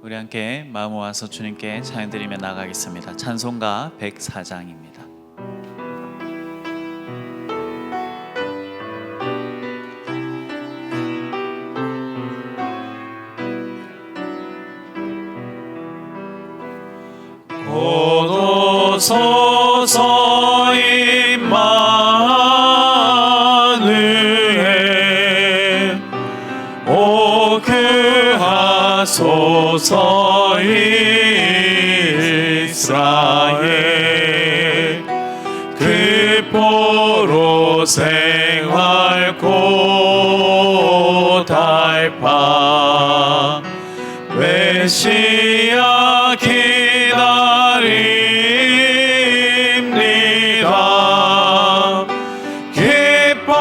우리 함께 마음 모아서 주님께 찬양드리며 나가겠습니다. 찬송가 104장입니다. 고도 서서히 만우에 오 그하소서 이스라엘 그 포로 생활 고달파 메시아 기다립니다. 기뻐하라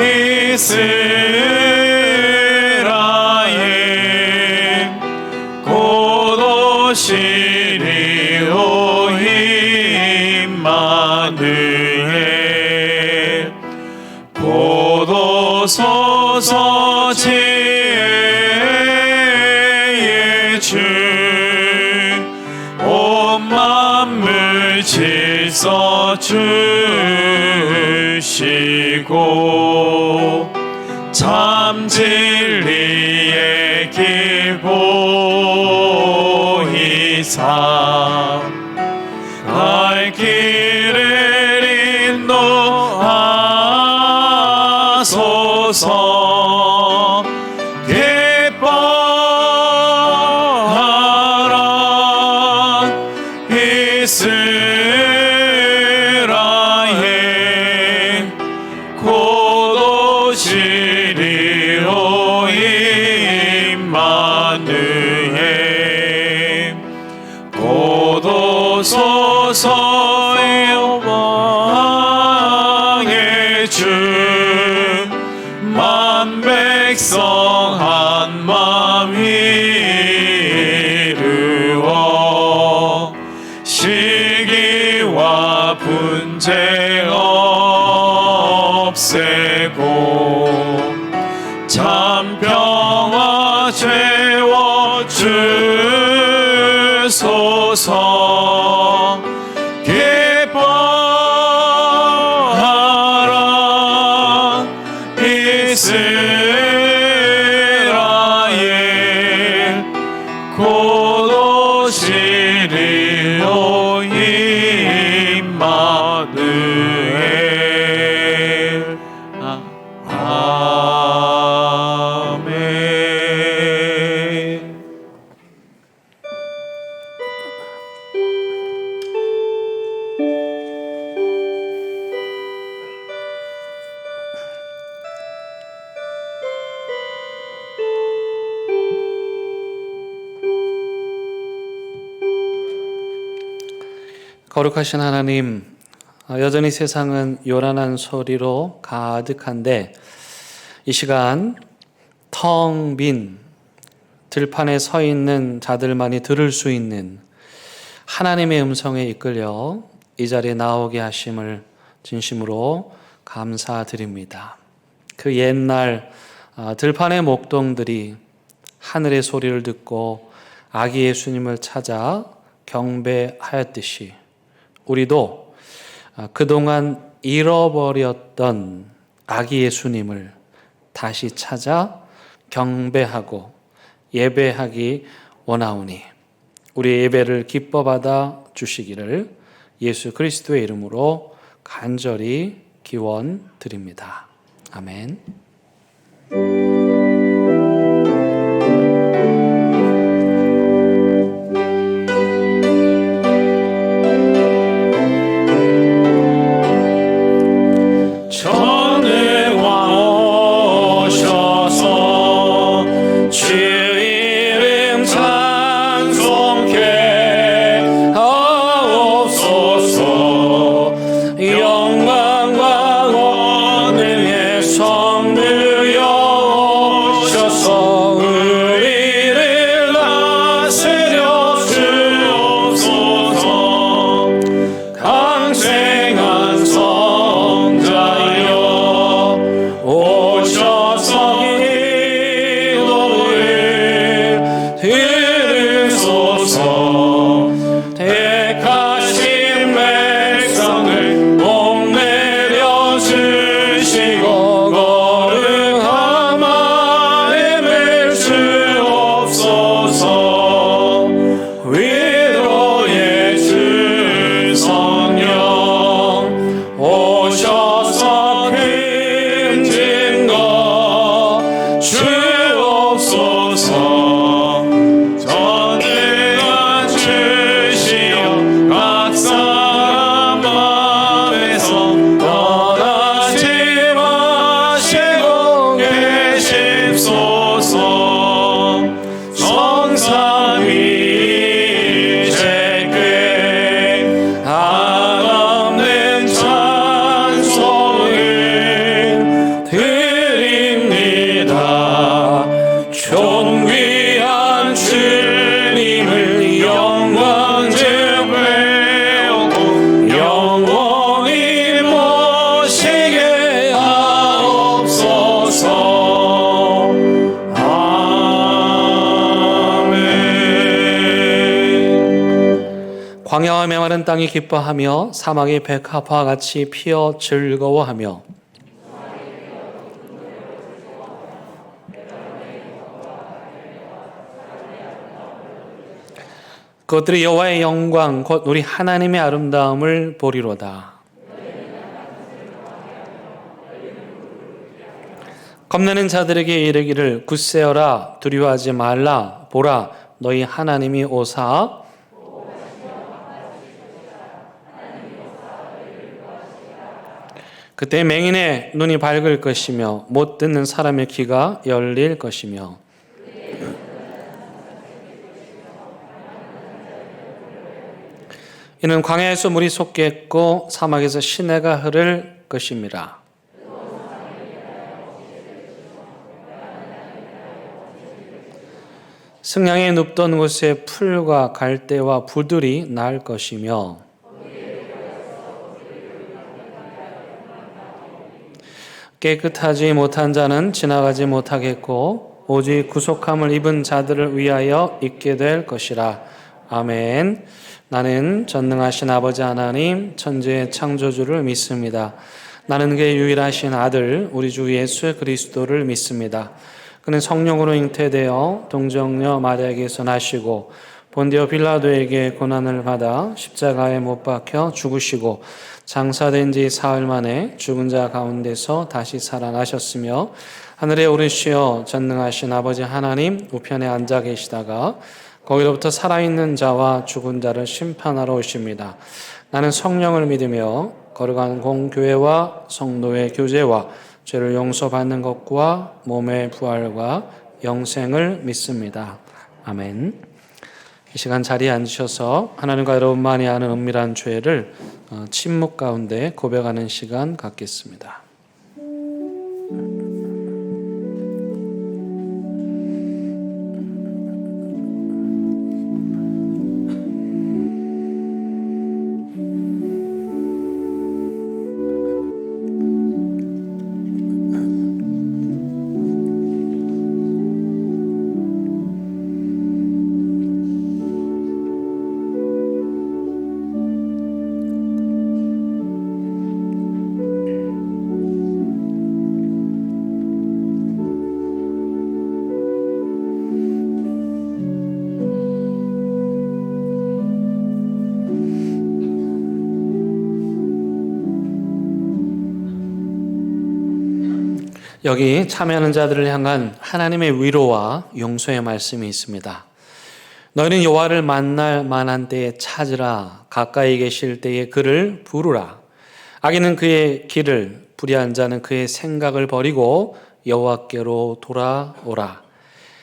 이스라엘 곧 오시리오 임마누엘 곧 오소서 지혜의 주 온 만물 질서 주시고 참 진리의 길 보이사 갈 길을 인도하소서. 기뻐하라 이스라엘 곧 오시리오 임마누엘 곧 오소서 여호와의 주 만 백성 한 마음 이루어 시기와 분쟁 없애고 참 평화 채워 주소서. 기뻐하라 이스라엘 곧 오시리오 임마누엘. 아멘. 거룩하신 하나님, 여전히 세상은 요란한 소리로 가득한데 이 시간 텅 빈 들판에 서 있는 자들만이 들을 수 있는 하나님의 음성에 이끌려 이 자리에 나오게 하심을 진심으로 감사드립니다. 그 옛날 들판의 목동들이 하늘의 소리를 듣고 아기 예수님을 찾아 경배하였듯이 우리도 그동안 잃어버렸던 아기 예수님을 다시 찾아 경배하고 예배하기 원하오니 우리의 예배를 기뻐 받아 주시기를 예수 그리스도의 이름으로 간절히 기원드립니다. 아멘. 영광과 권능의 성부여 광야와 메마른 땅이 기뻐하며 사막이 백합화와 같이 피어 즐거워하며 그것들이 여호와의 영광 곧 우리 하나님의 아름다움을 보리로다. 겁내는 자들에게 이르기를 굳세어라 두려워하지 말라 보라 너희 하나님이 오사 그때 맹인의 눈이 밝을 것이며 못 듣는 사람의 귀가 열릴 것이며 이는 광야에서 물이 솟겠고 사막에서 시내가 흐를 것임이라. 승냥이 눕던 곳에 풀과 갈대와 부들이 날 것이며 깨끗하지 못한 자는 지나가지 못하겠고 오직 구속함을 입은 자들을 위하여 있게 될 것이라. 아멘. 나는 전능하신 아버지 하나님 천지의 창조주를 믿습니다. 나는 그의 유일하신 아들 우리 주 예수 그리스도를 믿습니다. 그는 성령으로 잉태되어 동정녀 마리아에게서 나시고 본디오 빌라도에게 고난을 받아 십자가에 못 박혀 죽으시고 장사된 지 사흘 만에 죽은 자 가운데서 다시 살아나셨으며 하늘에 오르시어 전능하신 아버지 하나님 우편에 앉아 계시다가 거기로부터 살아있는 자와 죽은 자를 심판하러 오십니다. 나는 성령을 믿으며 거룩한 공교회와 성도의 교제와 죄를 용서받는 것과 몸의 부활과 영생을 믿습니다. 아멘. 이 시간 자리에 앉으셔서 하나님과 여러분만이 아는 은밀한 죄를 침묵 가운데 고백하는 시간 갖겠습니다. 여기 참여하는 자들을 향한 하나님의 위로와 용서의 말씀이 있습니다. 너희는 여호와를 만날 만한 때에 찾으라. 가까이 계실 때에 그를 부르라. 악인은 그의 길을, 불의한 자는 그의 생각을 버리고 여호와께로 돌아오라.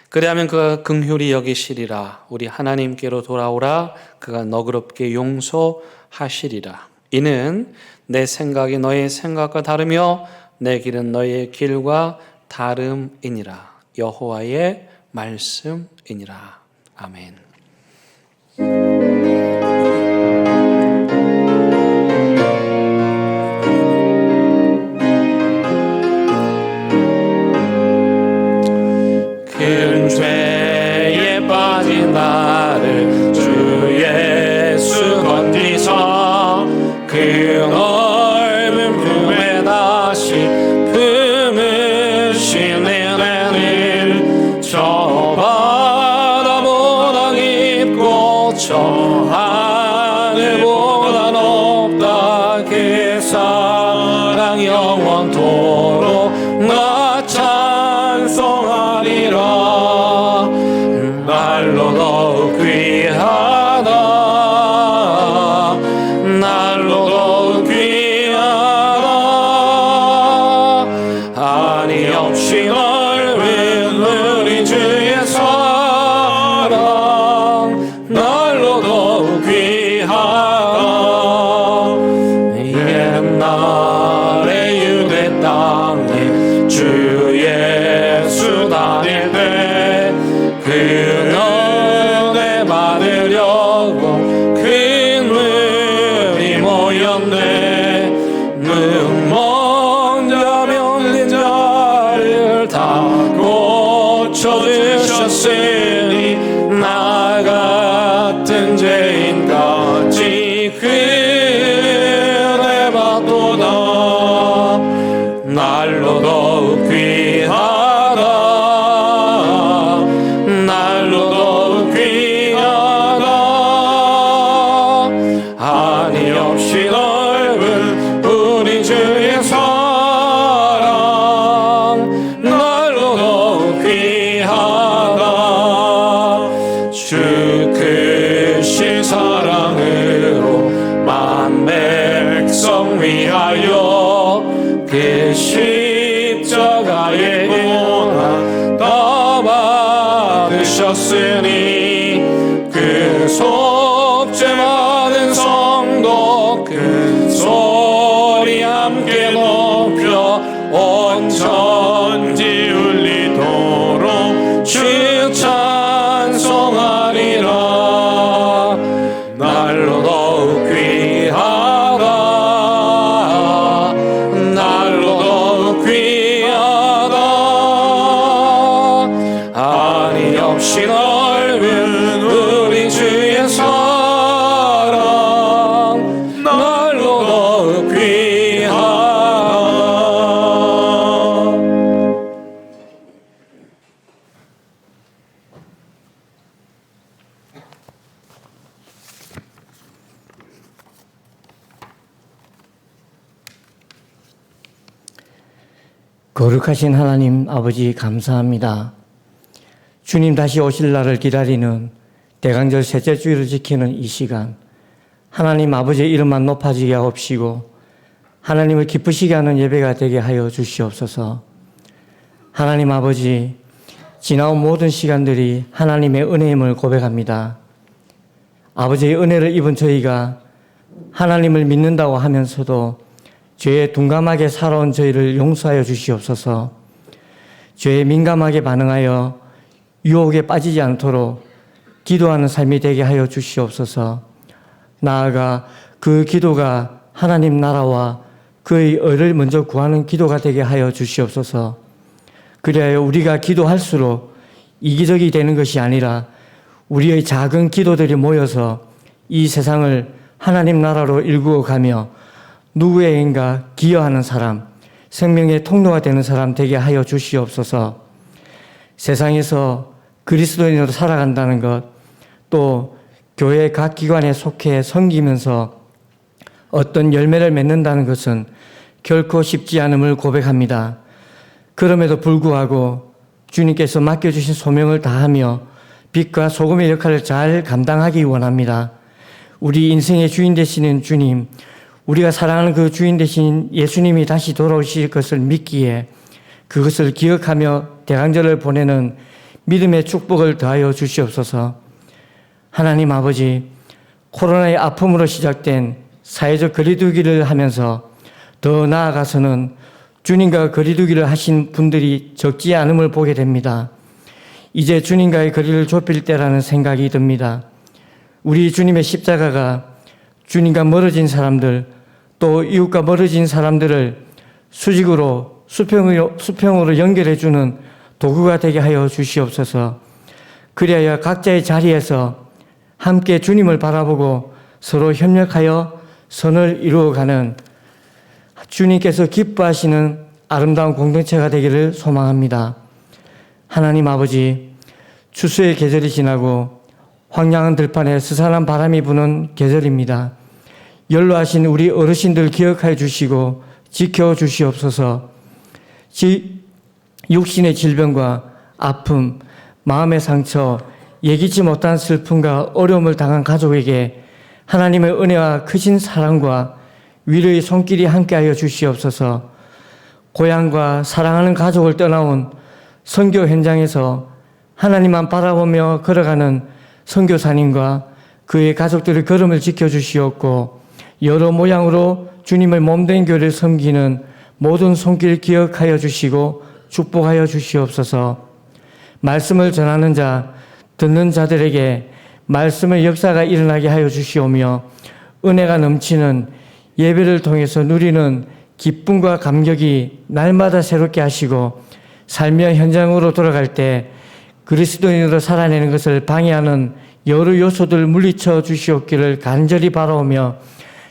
그리하면 그가 긍휼히 여기시리라. 우리 하나님께로 돌아오라. 그가 너그럽게 용서하시리라. 이는 내 생각이 너의 생각과 다르며 내 길은 너의 길과 다름이니라. 여호와의 말씀이니라. 아멘. 큰 죄에 빠진 나를 주 예수 건지사 그 넓은 품에 다시 품으시는 애를 저 바다보다 깊고 저 하늘보다 높다. 그 사랑 영원토록 나 찬송하리라. 날로 더욱 귀하다. 날로 더욱 귀하다. 아니 없이 넓은 우리 주의 사랑 날로 더욱 귀하다. 옛날에 유대 땅에 주 예수 다닐 때 그 은혜 받으려고 큰 물이 모였네. 눈먼 자 병든 자를 다 날로 더욱 귀하다. 날로 더욱 귀하다. 한이 없이 넓은 우리 주의 사랑 날로 더욱 귀하다. 주 크신 사랑으로 만 백성 위하여 그 십자가의 고난 다 받으셨으니 그 속죄 받은 성도 큰 소리 함께 높여 온 천지 울리도록 주 찬송하리라. 날로 더욱 귀하다. 날로 더욱 귀하다. 한이 없이 넓은 우리 주의 사랑 날로 더욱 귀하다. 거룩하신 하나님 아버지 감사합니다. 주님 다시 오실 날을 기다리는 대강절 셋째 주일을 지키는 이 시간, 하나님 아버지의 이름만 높아지게 하옵시고 하나님을 기쁘시게 하는 예배가 되게 하여 주시옵소서. 하나님 아버지, 지나온 모든 시간들이 하나님의 은혜임을 고백합니다. 아버지의 은혜를 입은 저희가 하나님을 믿는다고 하면서도 죄에 둔감하게 살아온 저희를 용서하여 주시옵소서. 죄에 민감하게 반응하여 유혹에 빠지지 않도록 기도하는 삶이 되게 하여 주시옵소서. 나아가 그 기도가 하나님 나라와 그의 의를 먼저 구하는 기도가 되게 하여 주시옵소서. 그리하여 우리가 기도할수록 이기적이 되는 것이 아니라 우리의 작은 기도들이 모여서 이 세상을 하나님 나라로 일구어 가며 누구에겐가 기여하는 사람, 생명의 통로가 되는 사람 되게 하여 주시옵소서. 세상에서 그리스도인으로 살아간다는 것, 또 교회 각 기관에 속해 섬기면서 어떤 열매를 맺는다는 것은 결코 쉽지 않음을 고백합니다. 그럼에도 불구하고 주님께서 맡겨주신 소명을 다하며 빛과 소금의 역할을 잘 감당하기 원합니다. 우리 인생의 주인 되시는 주님, 우리가 사랑하는 그 주인 되신 예수님이 다시 돌아오실 것을 믿기에 그것을 기억하며 대강절을 보내는 믿음의 축복을 더하여 주시옵소서. 하나님 아버지, 코로나의 아픔으로 시작된 사회적 거리두기를 하면서 더 나아가서는 주님과 거리두기를 하신 분들이 적지 않음을 보게 됩니다. 이제 주님과의 거리를 좁힐 때라는 생각이 듭니다. 우리 주님의 십자가가 주님과 멀어진 사람들, 또 이웃과 멀어진 사람들을 수직으로 수평으로 연결해주는 도구가 되게 하여 주시옵소서. 그리하여 각자의 자리에서 함께 주님을 바라보고 서로 협력하여 선을 이루어가는 주님께서 기뻐하시는 아름다운 공동체가 되기를 소망합니다. 하나님 아버지, 추수의 계절이 지나고 황량한 들판에 스산한 바람이 부는 계절입니다. 연로하신 우리 어르신들 기억하여 주시고 지켜 주시옵소서. 육신의 질병과 아픔, 마음의 상처, 예기치 못한 슬픔과 어려움을 당한 가족에게 하나님의 은혜와 크신 사랑과 위로의 손길이 함께하여 주시옵소서. 고향과 사랑하는 가족을 떠나온 선교 현장에서 하나님만 바라보며 걸어가는 선교사님과 그의 가족들의 걸음을 지켜주시옵고, 여러 모양으로 주님을 몸된 교회를 섬기는 모든 손길 기억하여 주시고 축복하여 주시옵소서. 말씀을 전하는 자, 듣는 자들에게 말씀의 역사가 일어나게 하여 주시오며, 은혜가 넘치는 예배를 통해서 누리는 기쁨과 감격이 날마다 새롭게 하시고, 삶의 현장으로 돌아갈 때 그리스도인으로 살아내는 것을 방해하는 여러 요소들 물리쳐 주시옵기를 간절히 바라오며,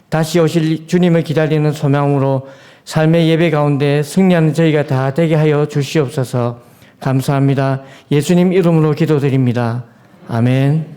다시 오실 주님을 기다리는 소망으로 삶의 예배 가운데 승리하는 저희가 다 되게 하여 주시옵소서. 감사합니다. 예수님 이름으로 기도드립니다. 아멘.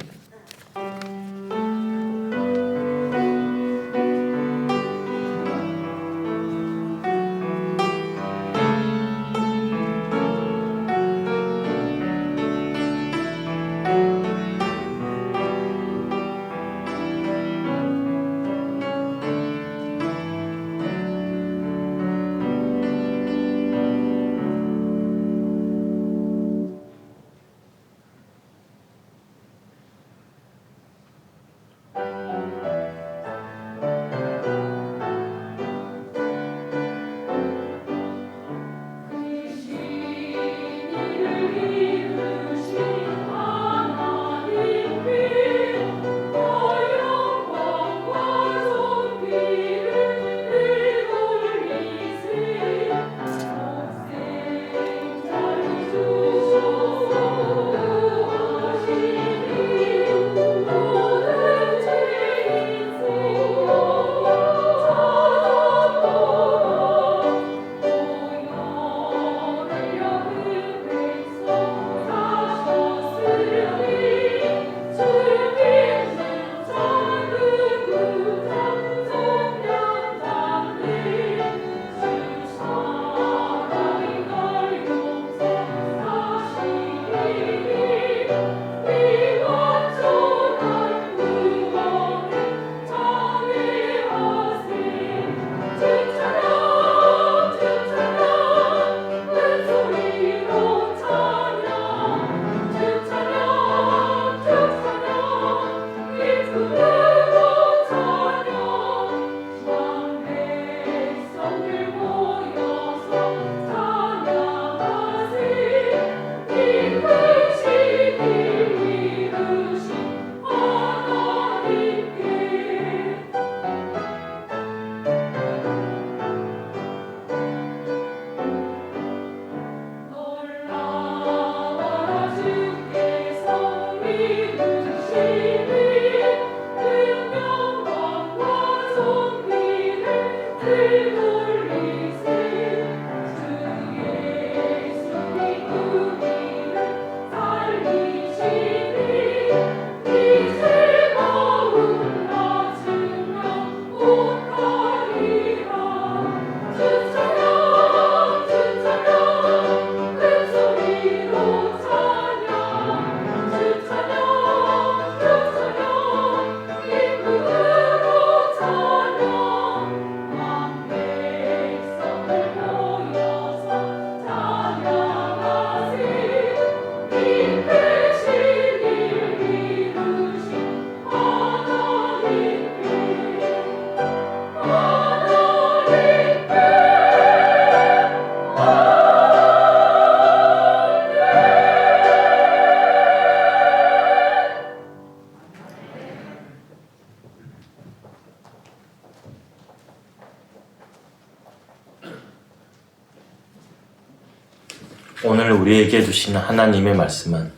오늘 우리에게 주시는 하나님의 말씀은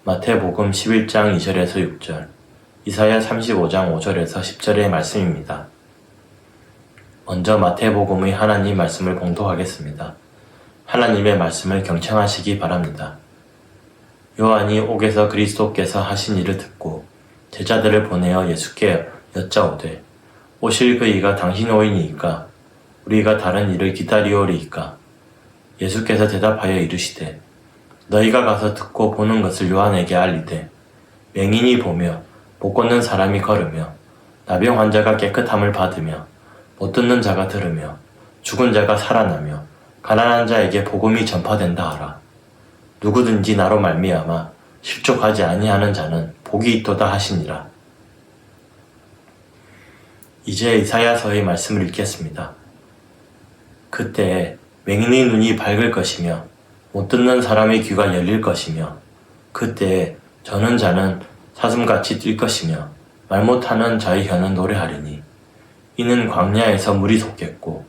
마태복음 11장 2절에서 6절, 이사야 35장 5절에서 10절의 말씀입니다. 먼저 마태복음의 하나님 말씀을 봉독하겠습니다. 하나님의 말씀을 경청하시기 바랍니다. 요한이 옥에서 그리스도께서 하신 일을 듣고 제자들을 보내어 예수께 여짜오되 오실 그이가 당신 오이니이까 우리가 다른 일을 기다리오리이까. 예수께서 대답하여 이르시되 너희가 가서 듣고 보는 것을 요한에게 알리되 맹인이 보며 못 걷는 사람이 걸으며 나병 환자가 깨끗함을 받으며 못 듣는 자가 들으며 죽은 자가 살아나며 가난한 자에게 복음이 전파된다 하라. 누구든지 나로 말미암아 실족하지 아니하는 자는 복이 있도다 하시니라. 이제 이사야서의 말씀을 읽겠습니다. 그때에 맹인의 눈이 밝을 것이며 못 듣는 사람의 귀가 열릴 것이며 그때에 저는 자는 사슴같이 뛸 것이며 말 못하는 자의 혀는 노래하리니 이는 광야에서 물이 솟겠고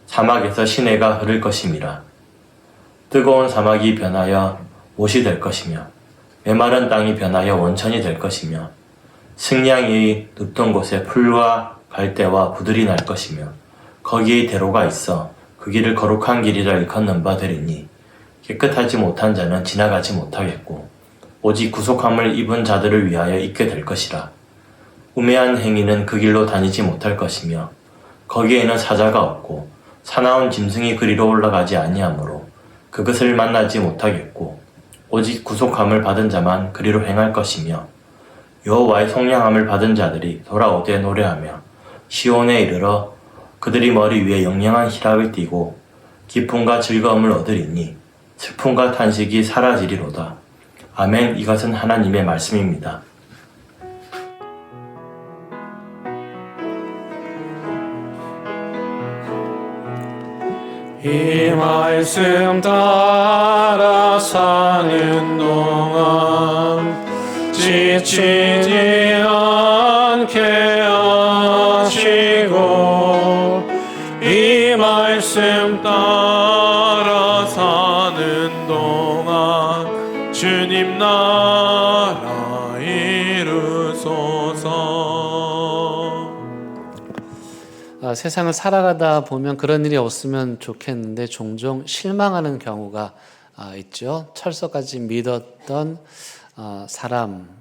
사막에서 시내가 흐를 것임이라. 뜨거운 사막이 변하여 못이 될 것이며 메마른 땅이 변하여 원천이 될 것이며 승냥이 눕던 곳에 풀과 갈대와 부들이 날 것이며 거기에 대로가 있어 그 길을 거룩한 길이라 일컫는 바 되리니 깨끗하지 못한 자는 지나가지 못하겠고 오직 구속함을 입은 자들을 위하여 있게 될 것이라. 우매한 행위는 그 길로 다니지 못할 것이며 거기에는 사자가 없고 사나운 짐승이 그리로 올라가지 아니하므로 그것을 만나지 못하겠고 오직 구속함을 받은 자만 그리로 행할 것이며 여호와의 속량함을 받은 자들이 돌아오되 노래하며 시온에 이르러 그들이 머리 위에 영영한 희락을 띠고 기쁨과 즐거움을 얻으리니 슬픔과 탄식이 사라지리로다. 아멘. 이것은 하나님의 말씀입니다. 이 말씀 따라 사는 동안 지치지 않게 하시고 이 말씀 따라 사는 동안 주님 나라 이루소서. 세상을 살아가다 보면 그런 일이 없으면 좋겠는데 종종 실망하는 경우가 있죠. 철석같이 믿었던 사람에게서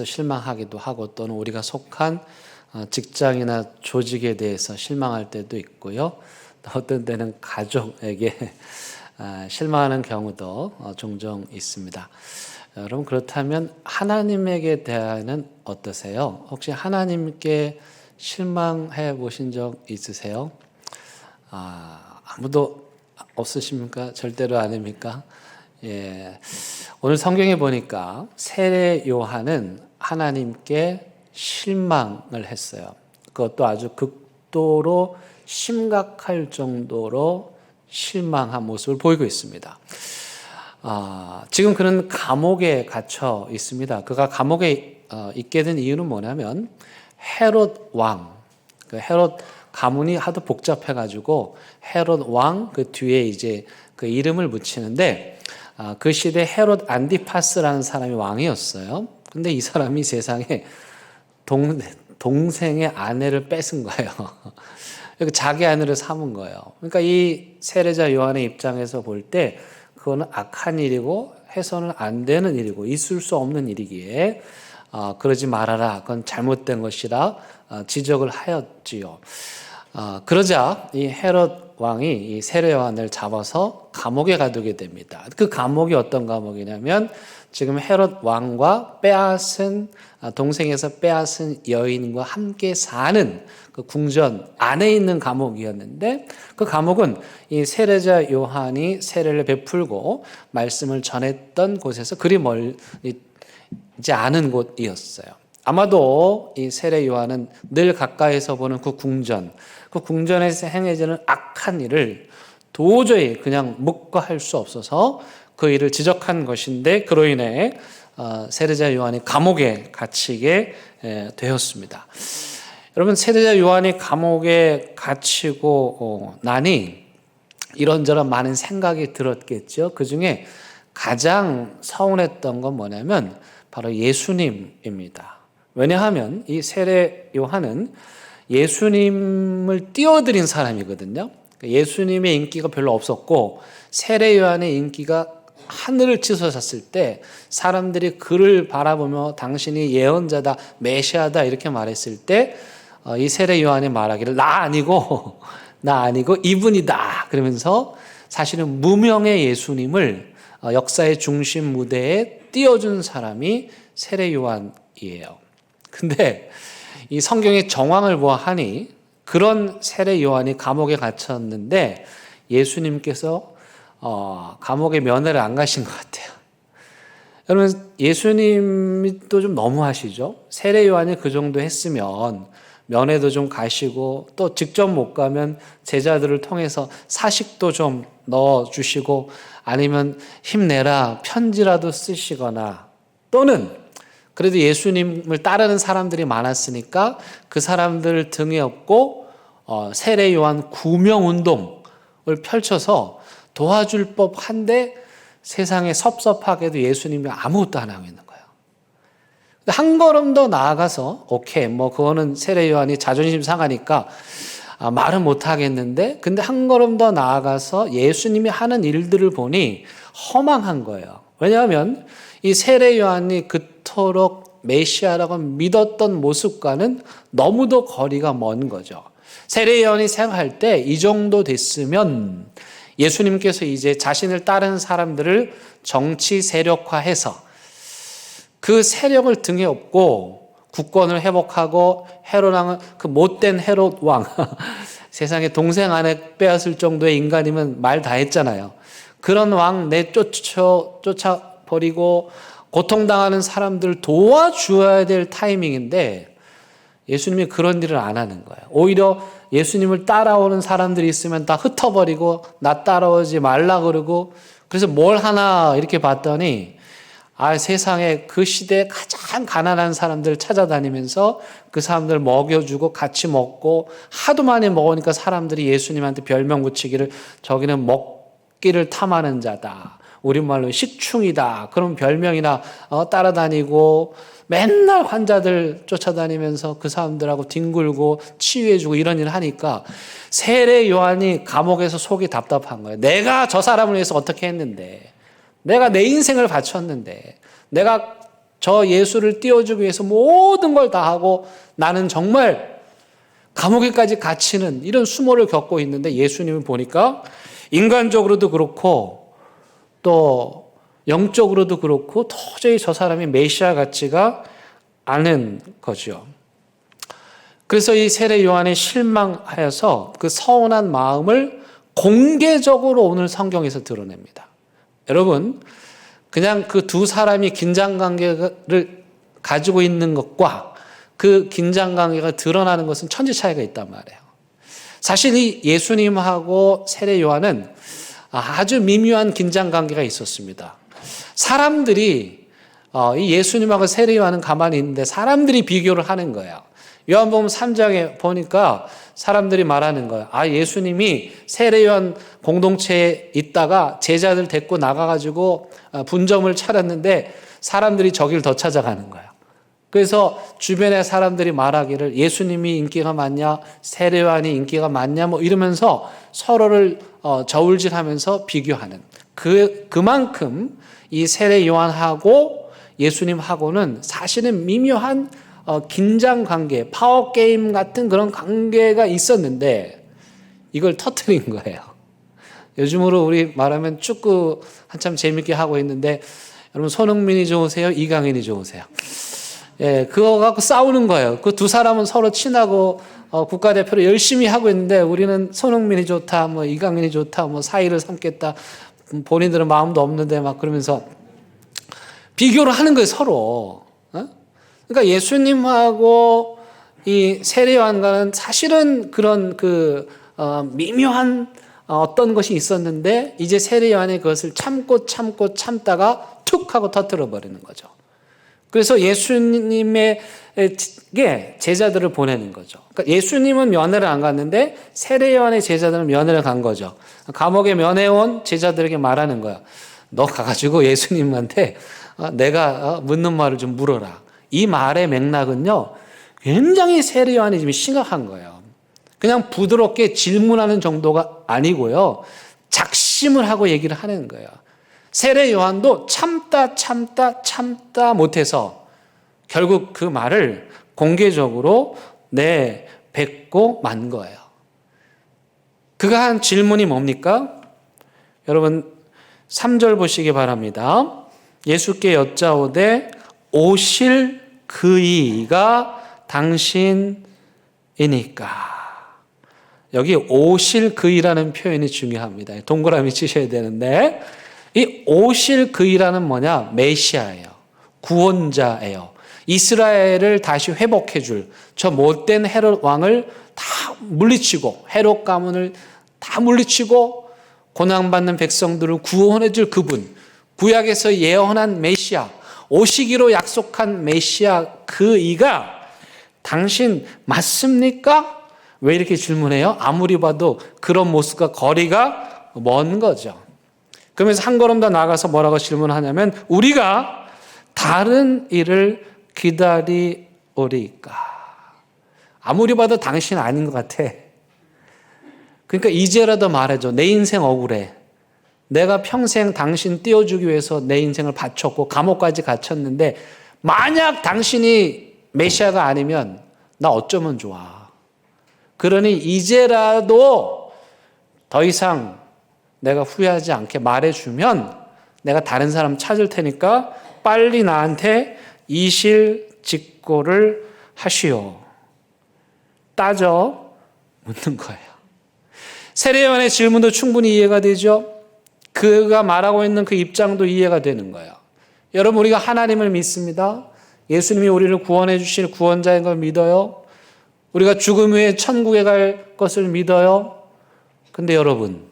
실망하기도 하고 또는 우리가 속한 직장이나 조직에 대해서 실망할 때도 있고요. 어떤 때는 가족에게 실망하는 경우도 종종 있습니다. 여러분 그렇다면 하나님에게 대하여는 어떠세요? 혹시 하나님께 실망해 보신 적 있으세요? 아무도 없으십니까? 절대로 아닙니까? 예. 오늘 성경에 보니까 세례 요한은 하나님께 실망을 했어요. 그것도 아주 극도로 심각할 정도로 실망한 모습을 보이고 있습니다. 지금 그는 감옥에 갇혀 있습니다. 그가 감옥에 있게 된 이유는 뭐냐면 헤롯 왕, 그 헤롯 가문이 하도 복잡해가지고 헤롯 왕 그 뒤에 이제 그 이름을 붙이는데 그 시대 헤롯 안디파스라는 사람이 왕이었어요. 근데 이 사람이 세상에 동생의 아내를 뺏은 거예요. 자기 아내를 삼은 거예요. 그러니까 이 세례자 요한의 입장에서 볼 때 그거는 악한 일이고 해서는 안 되는 일이고 있을 수 없는 일이기에 그러지 말아라. 그건 잘못된 것이라 지적을 하였지요. 그러자 이 헤롯 왕이 이 세례 요한을 잡아서 감옥에 가두게 됩니다. 그 감옥이 어떤 감옥이냐면 지금 헤롯 왕과 동생에서 빼앗은 여인과 함께 사는 그 궁전 안에 있는 감옥이었는데 그 감옥은 이 세례자 요한이 세례를 베풀고 말씀을 전했던 곳에서 그리 멀지 않은 곳이었어요. 아마도 이 세례 요한은 늘 가까이서 보는 그 궁전에서 행해지는 악한 일을 도저히 그냥 묵과할 수 없어서 그 일을 지적한 것인데 그로 인해 세례자 요한이 감옥에 갇히게 되었습니다. 여러분 세례자 요한이 감옥에 갇히고 나니 이런저런 많은 생각이 들었겠죠. 그 중에 가장 서운했던 건 뭐냐면 바로 예수님입니다. 왜냐하면 이 세례 요한은 예수님을 띄워드린 사람이거든요. 예수님의 인기가 별로 없었고 세례 요한의 인기가 하늘을 치솟았을 때 사람들이 그를 바라보며 당신이 예언자다, 메시아다 이렇게 말했을 때 이 세례 요한이 말하기를 나 아니고 이분이다 그러면서 사실은 무명의 예수님을 역사의 중심 무대에 띄워준 사람이 세례 요한이에요. 근데 이 성경의 정황을 보아하니 그런 세례 요한이 감옥에 갇혔는데 예수님께서 감옥에 면회를 안 가신 것 같아요. 여러분 예수님이 또 좀 너무하시죠? 세례 요한이 그 정도 했으면 면회도 좀 가시고 또 직접 못 가면 제자들을 통해서 사식도 좀 넣어주시고 아니면 힘내라 편지라도 쓰시거나 또는 그래도 예수님을 따르는 사람들이 많았으니까 그 사람들 등에 업고 세례 요한 구명운동을 펼쳐서 도와줄 법한데 세상에 섭섭하게도 예수님이 아무것도 안 하고 있는 거예요. 한 걸음 더 나아가서 오케이 그거는 세례 요한이 자존심 상하니까 말은 못하겠는데 근데 한 걸음 더 나아가서 예수님이 하는 일들을 보니 허망한 거예요. 왜냐하면 이 세례 요한이 그토록 메시아라고 믿었던 모습과는 너무도 거리가 먼 거죠. 세례 요한이 생각할 때 이 정도 됐으면 예수님께서 이제 자신을 따르는 사람들을 정치 세력화해서 그 세력을 등에 업고 국권을 회복하고 헤롯 왕은 그 못된 헤롯 왕 세상에 동생 아내 빼앗을 정도의 인간이면 말 다 했잖아요. 그런 왕 쫓아버리고 고통당하는 사람들 도와주어야 될 타이밍인데 예수님이 그런 일을 안 하는 거예요. 오히려 예수님을 따라오는 사람들이 있으면 다 흩어버리고 나 따라오지 말라 그러고 그래서 뭘 하나 이렇게 봤더니 세상에 그 시대에 가장 가난한 사람들 찾아다니면서 그 사람들 먹여주고 같이 먹고 하도 많이 먹으니까 사람들이 예수님한테 별명 붙이기를 저기는 먹기를 탐하는 자다. 우리말로 식충이다. 그런 별명이나 따라다니고 맨날 환자들 쫓아다니면서 그 사람들하고 뒹굴고 치유해주고 이런 일을 하니까 세례 요한이 감옥에서 속이 답답한 거예요. 내가 저 사람을 위해서 어떻게 했는데 내가 내 인생을 바쳤는데 내가 저 예수를 띄워주기 위해서 모든 걸 다 하고 나는 정말 감옥에까지 갇히는 이런 수모를 겪고 있는데 예수님을 보니까 인간적으로도 그렇고 또 영적으로도 그렇고 도저히 저 사람이 메시아 같지가 않은 거죠. 그래서 이 세례 요한이 실망하여서 그 서운한 마음을 공개적으로 오늘 성경에서 드러냅니다. 여러분, 그냥 그 두 사람이 긴장관계를 가지고 있는 것과 그 긴장관계가 드러나는 것은 천지 차이가 있단 말이에요. 사실 이 예수님하고 세례 요한은 아주 미묘한 긴장관계가 있었습니다. 사람들이 이 예수님하고 세례 요한은 가만히 있는데 사람들이 비교를 하는 거예요. 요한복음 3장에 보니까 사람들이 말하는 거예요. 예수님이 세례 요한 공동체에 있다가 제자들 데리고 나가가지고 분점을 차렸는데 사람들이 저길 더 찾아가는 거예요. 그래서 주변의 사람들이 말하기를 예수님이 인기가 많냐, 세례 요한이 인기가 많냐, 뭐 이러면서 서로를 저울질하면서 비교하는 그만큼 이 세례 요한하고 예수님하고는 사실은 미묘한 긴장 관계, 파워 게임 같은 그런 관계가 있었는데 이걸 터뜨린 거예요. 요즘으로 우리 말하면 축구 한참 재밌게 하고 있는데 여러분 손흥민이 좋으세요? 이강인이 좋으세요? 예, 그거 갖고 싸우는 거예요. 그 두 사람은 서로 친하고 국가대표를 열심히 하고 있는데 우리는 손흥민이 좋다, 뭐 이강인이 좋다, 뭐 사이를 삼겠다. 본인들은 마음도 없는데 막 그러면서 비교를 하는 거예요, 서로. 그러니까 예수님하고 이 세례 요한과는 사실은 그런 미묘한 어떤 것이 있었는데 이제 세례 요한이 그것을 참다가 툭 하고 터뜨려 버리는 거죠. 그래서 예수님의 제자들을 보내는 거죠. 그러니까 예수님은 면회를 안 갔는데 세례 요한의 제자들은 면회를 간 거죠. 감옥에 면회온 제자들에게 말하는 거야. 너 가가지고 예수님한테 내가 묻는 말을 좀 물어라. 이 말의 맥락은요, 굉장히 세례 요한이 지금 심각한 거예요. 그냥 부드럽게 질문하는 정도가 아니고요, 작심을 하고 얘기를 하는 거예요. 세례 요한도 참다 못해서 결국 그 말을 공개적으로 내뱉고 만 거예요. 그가 한 질문이 뭡니까? 여러분 3절 보시기 바랍니다. 예수께 여짜오되 오실 그이가 당신이니까. 여기 오실 그이라는 표현이 중요합니다. 동그라미 치셔야 되는데 이 오실 그이라는 뭐냐? 메시아예요. 구원자예요. 이스라엘을 다시 회복해 줄 저 못된 헤롯 왕을 다 물리치고 헤롯 가문을 다 물리치고 고난받는 백성들을 구원해 줄 그분, 구약에서 예언한 메시아, 오시기로 약속한 메시아 그 이가 당신 맞습니까? 왜 이렇게 질문해요? 아무리 봐도 그런 모습과 거리가 먼 거죠. 그러면서 한 걸음 더 나가서 뭐라고 질문하냐면 우리가 다른 일을 기다리오리까. 아무리 봐도 당신 아닌 것 같아. 그러니까 이제라도 말해줘. 내 인생 억울해. 내가 평생 당신 띄워주기 위해서 내 인생을 바쳤고 감옥까지 갇혔는데 만약 당신이 메시아가 아니면 나 어쩌면 좋아. 그러니 이제라도 더 이상 내가 후회하지 않게 말해주면 내가 다른 사람 찾을 테니까 빨리 나한테 이실직고를 하시오. 따져 묻는 거예요. 세례요한의 질문도 충분히 이해가 되죠. 그가 말하고 있는 그 입장도 이해가 되는 거예요. 여러분, 우리가 하나님을 믿습니다. 예수님이 우리를 구원해 주실 구원자인 걸 믿어요. 우리가 죽음 후에 천국에 갈 것을 믿어요. 근데 여러분,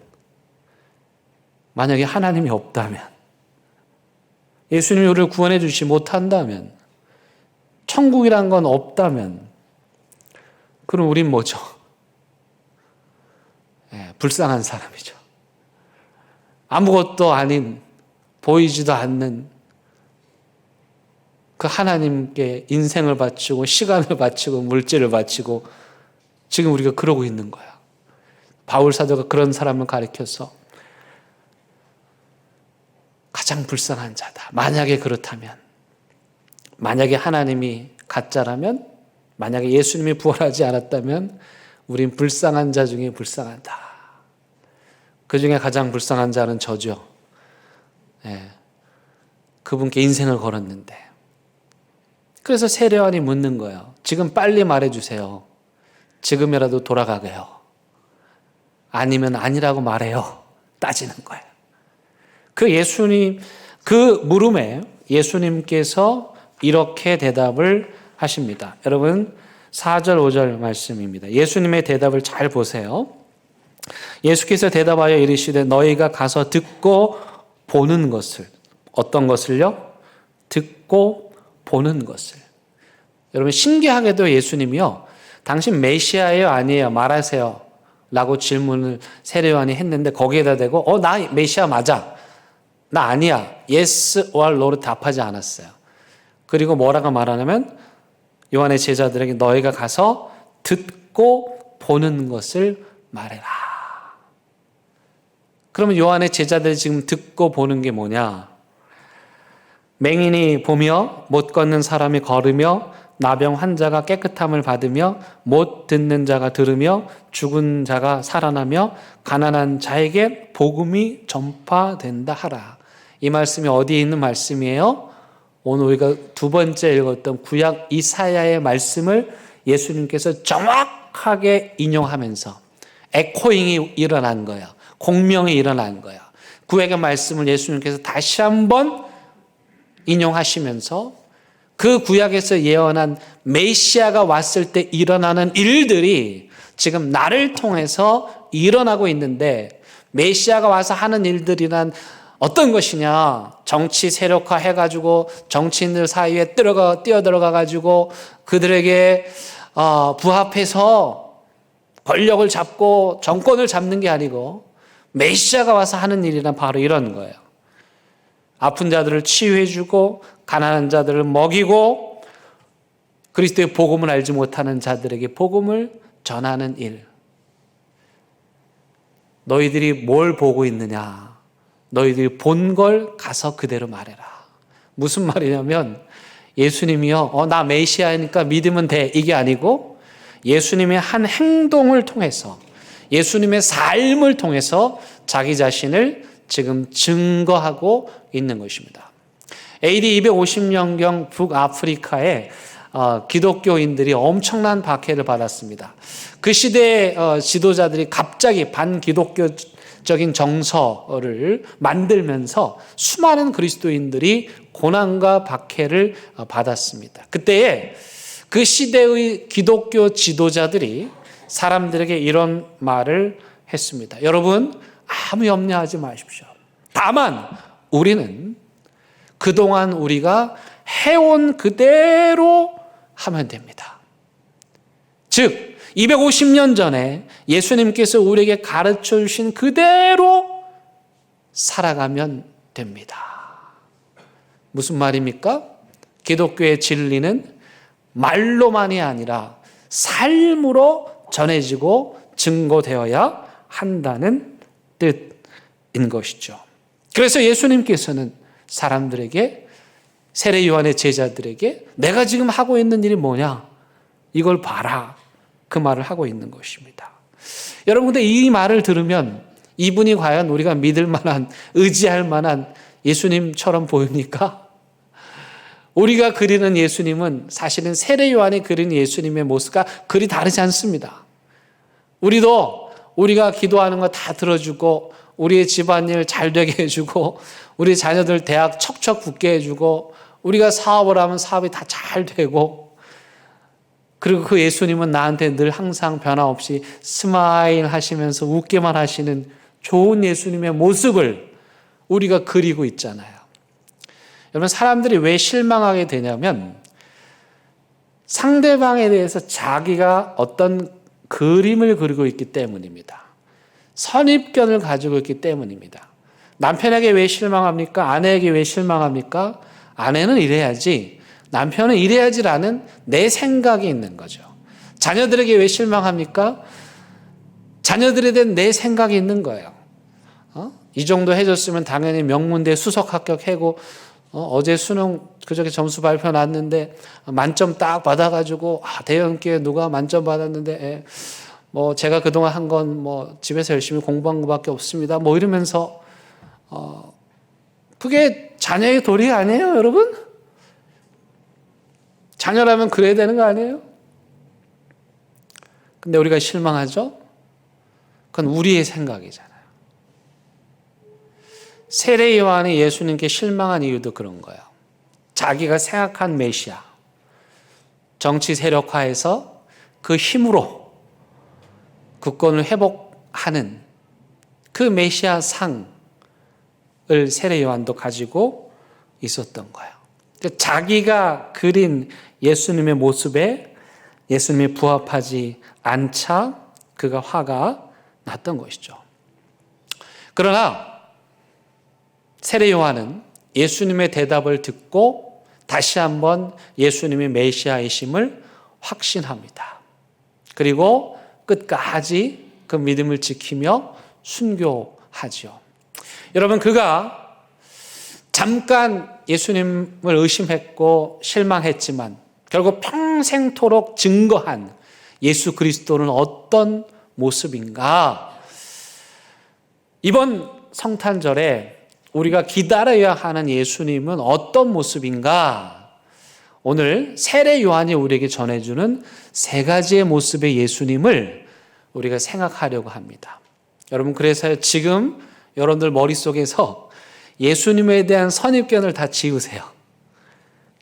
만약에 하나님이 없다면, 예수님이 우리를 구원해 주시지 못한다면, 천국이란 건 없다면, 그럼 우린 뭐죠? 불쌍한 사람이죠. 아무것도 아닌, 보이지도 않는 그 하나님께 인생을 바치고 시간을 바치고 물질을 바치고 지금 우리가 그러고 있는 거야. 바울 사도가 그런 사람을 가리켜서 가장 불쌍한 자다. 만약에 그렇다면, 만약에 하나님이 가짜라면, 만약에 예수님이 부활하지 않았다면 우린 불쌍한 자 중에 불쌍하다. 그 중에 가장 불쌍한 자는 저죠. 그분께 인생을 걸었는데. 그래서 세례요한이 묻는 거예요. 지금 빨리 말해주세요. 지금이라도 돌아가게요. 아니면 아니라고 말해요. 따지는 거예요. 그 물음에 예수님께서 이렇게 대답을 하십니다. 여러분, 4절 5절 말씀입니다. 예수님의 대답을 잘 보세요. 예수께서 대답하여 이르시되 너희가 가서 듣고 보는 것을, 어떤 것을요? 듣고 보는 것을. 여러분, 신기하게도 예수님이요, 당신 메시아예요 아니에요? 말하세요 라고 질문을 세례요한이 했는데 거기에다 대고 나 메시아 맞아, 나 아니야, yes or no로 답하지 않았어요. 그리고 뭐라고 말하냐면 요한의 제자들에게 너희가 가서 듣고 보는 것을 말해라. 그러면 요한의 제자들이 지금 듣고 보는 게 뭐냐? 맹인이 보며 못 걷는 사람이 걸으며 나병 환자가 깨끗함을 받으며 못 듣는 자가 들으며 죽은 자가 살아나며 가난한 자에게 복음이 전파된다 하라. 이 말씀이 어디에 있는 말씀이에요? 오늘 우리가 두 번째 읽었던 구약 이사야의 말씀을 예수님께서 정확하게 인용하면서 에코잉이 일어난 거예요. 공명이 일어난 거예요. 구약의 말씀을 예수님께서 다시 한번 인용하시면서 그 구약에서 예언한 메시아가 왔을 때 일어나는 일들이 지금 나를 통해서 일어나고 있는데, 메시아가 와서 하는 일들이란 어떤 것이냐? 정치 세력화 해가지고 정치인들 사이에 뛰어들어가가지고 그들에게 부합해서 권력을 잡고 정권을 잡는 게 아니고, 메시아가 와서 하는 일이란 바로 이런 거예요. 아픈 자들을 치유해주고 가난한 자들을 먹이고 그리스도의 복음을 알지 못하는 자들에게 복음을 전하는 일. 너희들이 뭘 보고 있느냐? 너희들이 본 걸 가서 그대로 말해라. 무슨 말이냐면 예수님이요, 나 메시아니까 믿으면 돼, 이게 아니고 예수님의 한 행동을 통해서, 예수님의 삶을 통해서 자기 자신을 지금 증거하고 있는 것입니다. AD 250년경 북아프리카에 기독교인들이 엄청난 박해를 받았습니다. 그 시대의 지도자들이 갑자기 반기독교적인 정서를 만들면서 수많은 그리스도인들이 고난과 박해를 받았습니다. 그때에 그 시대의 기독교 지도자들이 사람들에게 이런 말을 했습니다. 여러분, 아무 염려하지 마십시오. 다만 우리는 그동안 우리가 해온 그대로 하면 됩니다. 즉 250년 전에 예수님께서 우리에게 가르쳐 주신 그대로 살아가면 됩니다. 무슨 말입니까? 기독교의 진리는 말로만이 아니라 삶으로 전해지고 증거되어야 한다는 뜻인 것이죠. 그래서 예수님께서는 사람들에게, 세례 요한의 제자들에게 내가 지금 하고 있는 일이 뭐냐? 이걸 봐라. 그 말을 하고 있는 것입니다. 여러분, 근데 이 말을 들으면 이분이 과연 우리가 믿을 만한, 의지할 만한 예수님처럼 보입니까? 우리가 그리는 예수님은 사실은 세례 요한이 그린 예수님의 모습과 그리 다르지 않습니다. 우리도 우리가 기도하는 거 다 들어주고, 우리의 집안일 잘 되게 해주고, 우리 자녀들 대학 척척 붙게 해주고, 우리가 사업을 하면 사업이 다 잘 되고, 그리고 그 예수님은 나한테 늘 항상 변함없이 스마일 하시면서 웃게만 하시는 좋은 예수님의 모습을 우리가 그리고 있잖아요. 여러분, 사람들이 왜 실망하게 되냐면 상대방에 대해서 자기가 어떤 그림을 그리고 있기 때문입니다. 선입견을 가지고 있기 때문입니다. 남편에게 왜 실망합니까? 아내에게 왜 실망합니까? 아내는 이래야지, 남편은 이래야지라는 내 생각이 있는 거죠. 자녀들에게 왜 실망합니까? 자녀들에 대한 내 생각이 있는 거예요. 이 정도 해줬으면 당연히 명문대 수석 합격하고, 어제 수능 그저께 점수 발표 났는데 만점 딱 받아가지고, 대형기에 누가 만점 받았는데, 뭐 제가 그동안 한 건 뭐 집에서 열심히 공부한 것밖에 없습니다. 뭐 이러면서, 그게 자녀의 도리 아니에요, 여러분? 자녀라면 그래야 되는 거 아니에요? 근데 우리가 실망하죠? 그건 우리의 생각이잖아요. 세례 요한이 예수님께 실망한 이유도 그런 거예요. 자기가 생각한 메시아, 정치 세력화해서 그 힘으로 국권을 회복하는 그 메시아 상을 세례 요한도 가지고 있었던 거예요. 자기가 그린 예수님의 모습에 예수님이 부합하지 않자 그가 화가 났던 것이죠. 그러나 세례 요한은 예수님의 대답을 듣고 다시 한번 예수님의 메시아이심을 확신합니다. 그리고 끝까지 그 믿음을 지키며 순교하죠. 여러분, 그가 잠깐 예수님을 의심했고 실망했지만 결국 평생토록 증거한 예수 그리스도는 어떤 모습인가? 이번 성탄절에 우리가 기다려야 하는 예수님은 어떤 모습인가? 오늘 세례 요한이 우리에게 전해주는 세 가지의 모습의 예수님을 우리가 생각하려고 합니다. 여러분, 그래서 지금 여러분들 머릿속에서 예수님에 대한 선입견을 다 지우세요.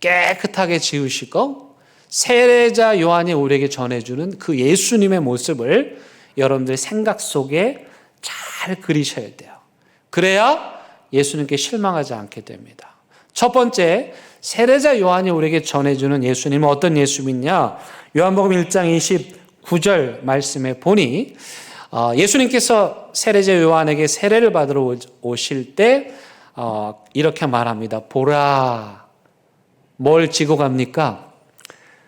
깨끗하게 지우시고 세례자 요한이 우리에게 전해주는 그 예수님의 모습을 여러분들 생각 속에 잘 그리셔야 돼요. 그래야 예수님께 실망하지 않게 됩니다. 첫 번째, 세례자 요한이 우리에게 전해주는 예수님은 어떤 예수님이냐? 요한복음 1장 29절 말씀에 보니 예수님께서 세례자 요한에게 세례를 받으러 오실 때 이렇게 말합니다. 보라, 뭘 지고 갑니까?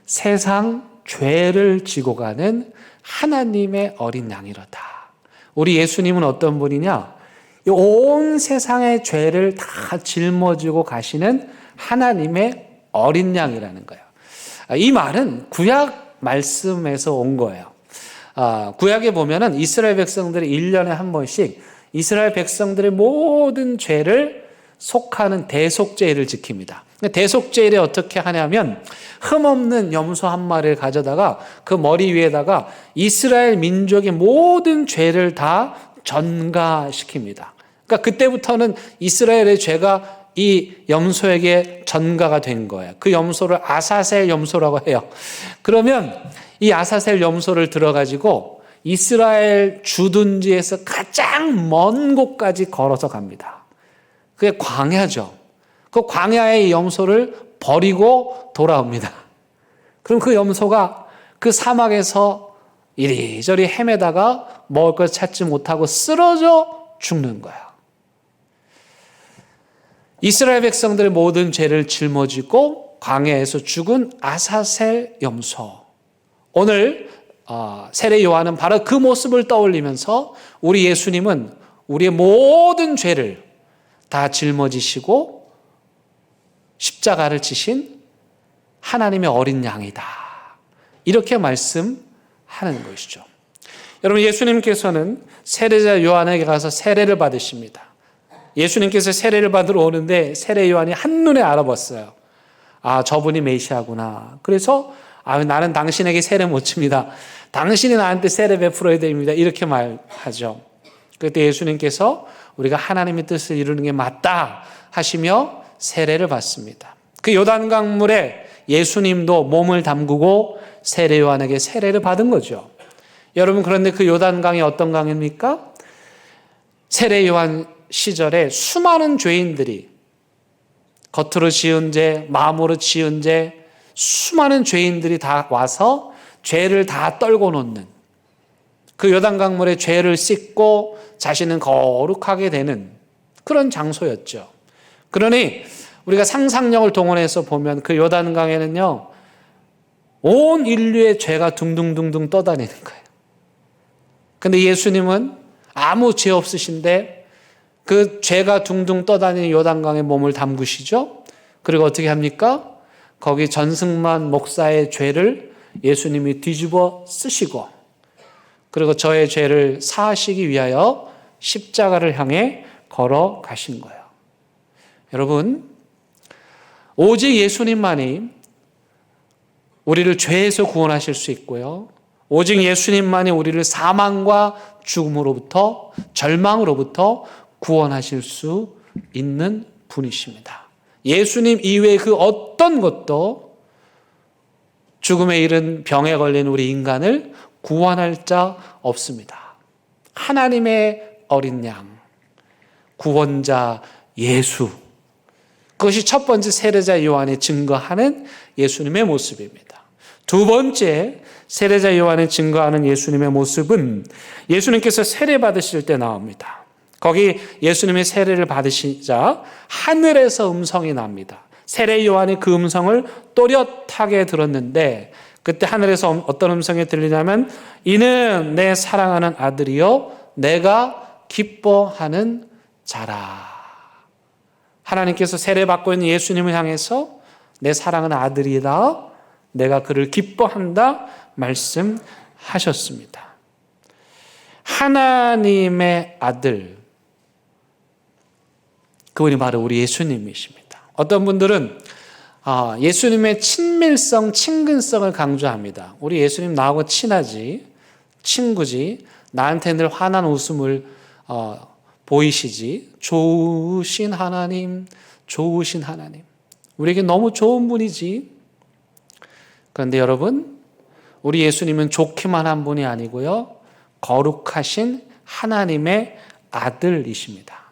세상 죄를 지고 가는 하나님의 어린 양이로다. 우리 예수님은 어떤 분이냐? 온 세상의 죄를 다 짊어지고 가시는 하나님의 어린 양이라는 거예요. 이 말은 구약 말씀에서 온 거예요. 구약에 보면은 이스라엘 백성들이 1년에 한 번씩 이스라엘 백성들의 모든 죄를 속하는 대속죄를 지킵니다. 대속죄를 어떻게 하냐면 흠없는 염소 한 마리를 가져다가 그 머리 위에다가 이스라엘 민족의 모든 죄를 다 전가시킵니다. 그러니까 그때부터는 이스라엘의 죄가 이 염소에게 전가가 된 거예요. 그 염소를 아사셀 염소라고 해요. 그러면 이 아사셀 염소를 들어가지고 이스라엘 주둔지에서 가장 먼 곳까지 걸어서 갑니다. 그게 광야죠. 그 광야의 염소를 버리고 돌아옵니다. 그럼 그 염소가 그 사막에서 이리저리 헤매다가 먹을 걸 찾지 못하고 쓰러져 죽는 거예요. 이스라엘 백성들의 모든 죄를 짊어지고 광야에서 죽은 아사셀 염소. 오늘 세례 요한은 바로 그 모습을 떠올리면서 우리 예수님은 우리의 모든 죄를 다 짊어지시고 십자가를 지신 하나님의 어린 양이다. 이렇게 말씀하는 것이죠. 여러분, 예수님께서는 세례자 요한에게 가서 세례를 받으십니다. 예수님께서 세례를 받으러 오는데 세례 요한이 한눈에 알아봤어요. 저분이 메시아구나. 그래서 나는 당신에게 세례 못 칩니다. 당신이 나한테 세례 베풀어야 됩니다. 이렇게 말하죠. 그때 예수님께서 우리가 하나님의 뜻을 이루는 게 맞다 하시며 세례를 받습니다. 그 요단강물에 예수님도 몸을 담그고 세례 요한에게 세례를 받은 거죠. 여러분, 그런데 그 요단강이 어떤 강입니까? 세례 요한 시절에 수많은 죄인들이 겉으로 지은 죄, 마음으로 지은 죄, 수많은 죄인들이 다 와서 죄를 다 떨고 놓는 그 요단강물에 죄를 씻고 자신은 거룩하게 되는 그런 장소였죠. 그러니 우리가 상상력을 동원해서 보면 그 요단강에는요, 온 인류의 죄가 둥둥둥둥 떠다니는 거예요. 근데 예수님은 아무 죄 없으신데 그 죄가 둥둥 떠다니는 요단강에 몸을 담그시죠. 그리고 어떻게 합니까? 거기 전승만 목사의 죄를 예수님이 뒤집어 쓰시고, 그리고 저의 죄를 사하시기 위하여 십자가를 향해 걸어가신 거예요. 여러분, 오직 예수님만이 우리를 죄에서 구원하실 수 있고요. 오직 예수님만이 우리를 사망과 죽음으로부터, 절망으로부터 구원하실 수 있는 분이십니다. 예수님 이외의 그 어떤 것도 죽음에 이른 병에 걸린 우리 인간을 구원할 자 없습니다. 하나님의 어린 양, 구원자 예수. 그것이 첫 번째 세례자 요한이 증거하는 예수님의 모습입니다. 두 번째 세례자 요한이 증거하는 예수님의 모습은 예수님께서 세례 받으실 때 나옵니다. 거기 예수님의 세례를 받으시자 하늘에서 음성이 납니다. 세례 요한이 그 음성을 또렷하게 들었는데, 그때 하늘에서 어떤 음성이 들리냐면, 이는 내 사랑하는 아들이요 내가 기뻐하는 자라. 하나님께서 세례받고 있는 예수님을 향해서 내 사랑하는 아들이다, 내가 그를 기뻐한다 말씀하셨습니다. 하나님의 아들, 그분이 바로 우리 예수님이십니다. 어떤 분들은 예수님의 친밀성, 친근성을 강조합니다. 우리 예수님 나하고 친하지, 친구지, 나한테 늘 환한 웃음을 보이시지, 좋으신 하나님, 좋으신 하나님, 우리에게 너무 좋은 분이지. 그런데 여러분, 우리 예수님은 좋기만 한 분이 아니고요, 거룩하신 하나님의 아들이십니다.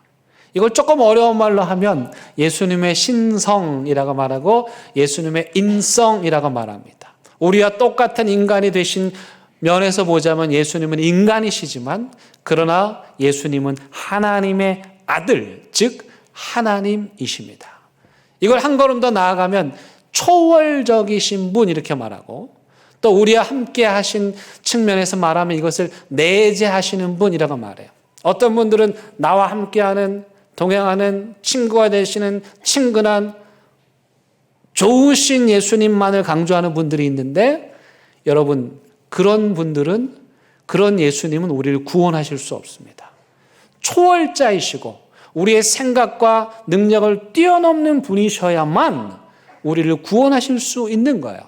이걸 조금 어려운 말로 하면 예수님의 신성이라고 말하고 예수님의 인성이라고 말합니다. 우리와 똑같은 인간이 되신 면에서 보자면 예수님은 인간이시지만, 그러나 예수님은 하나님의 아들, 즉 하나님이십니다. 이걸 한 걸음 더 나아가면 초월적이신 분, 이렇게 말하고, 또 우리와 함께 하신 측면에서 말하면 이것을 내재하시는 분이라고 말해요. 어떤 분들은 나와 함께하는, 동행하는, 친구가 되시는 친근한 좋으신 예수님만을 강조하는 분들이 있는데, 여러분, 그런 분들은, 그런 예수님은 우리를 구원하실 수 없습니다. 초월자이시고 우리의 생각과 능력을 뛰어넘는 분이셔야만 우리를 구원하실 수 있는 거예요.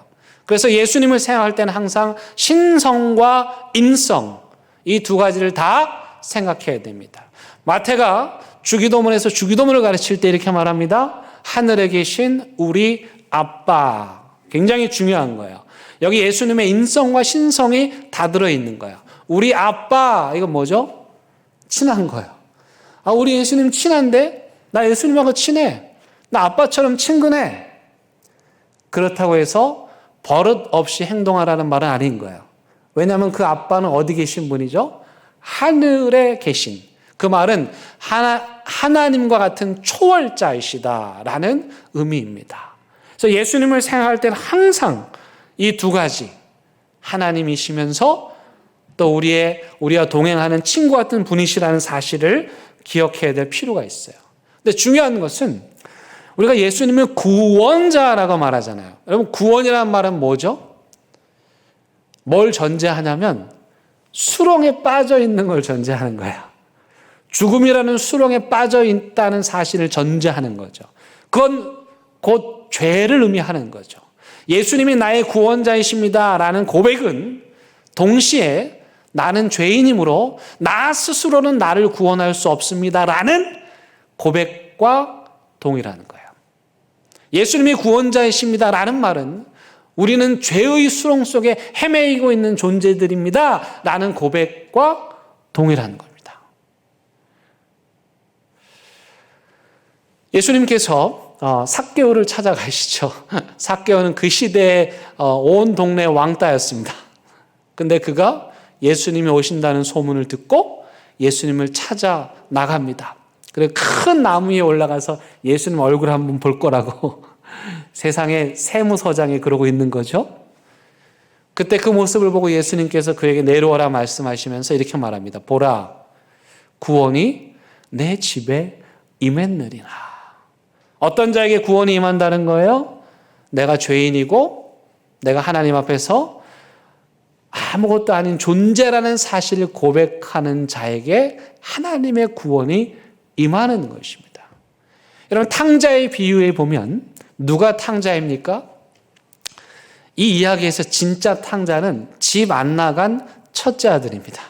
그래서 예수님을 생각할 때는 항상 신성과 인성, 이 두 가지를 다 생각해야 됩니다. 마태가 주기도문에서 주기도문을 가르칠 때 이렇게 말합니다. 하늘에 계신 우리 아빠. 굉장히 중요한 거예요. 여기 예수님의 인성과 신성이 다 들어있는 거예요. 우리 아빠, 이건 뭐죠? 친한 거예요. 우리 예수님 친한데? 나 예수님하고 친해. 나 아빠처럼 친근해. 그렇다고 해서 버릇 없이 행동하라는 말은 아닌 거예요. 왜냐하면 그 아빠는 어디 계신 분이죠? 하늘에 계신. 그 말은 하나님과 같은 초월자이시다라는 의미입니다. 그래서 예수님을 생각할 때는 항상 이 두 가지, 하나님이시면서 또 우리와 동행하는 친구 같은 분이시라는 사실을 기억해야 될 필요가 있어요. 근데 중요한 것은 우리가 예수님을 구원자라고 말하잖아요. 여러분, 구원이라는 말은 뭐죠? 뭘 전제하냐면 수렁에 빠져 있는 걸 전제하는 거예요. 죽음이라는 수렁에 빠져 있다는 사실을 전제하는 거죠. 그건 곧 죄를 의미하는 거죠. 예수님이 나의 구원자이십니다라는 고백은 동시에 나는 죄인이므로 나 스스로는 나를 구원할 수 없습니다라는 고백과 동일하는 거예요. 예수님이 구원자이십니다라는 말은 우리는 죄의 수렁 속에 헤매이고 있는 존재들입니다라는 고백과 동일한 겁니다. 예수님께서 삭개오를 찾아가시죠. 삭개오는 그 시대의 온 동네 왕따였습니다. 근데 그가 예수님이 오신다는 소문을 듣고 예수님을 찾아 나갑니다. 그리고 큰 나무 위에 올라가서 예수님 얼굴 한번 볼 거라고 세상의 세무서장이 그러고 있는 거죠. 그때 그 모습을 보고 예수님께서 그에게 내려오라 말씀하시면서 이렇게 말합니다. 보라, 구원이 내 집에 임했느니라. 어떤 자에게 구원이 임한다는 거예요? 내가 죄인이고 내가 하나님 앞에서 아무것도 아닌 존재라는 사실을 고백하는 자에게 하나님의 구원이 임하는 것입니다. 여러분, 탕자의 비유에 보면 누가 탕자입니까? 이 이야기에서 진짜 탕자는 집 안 나간 첫째 아들입니다.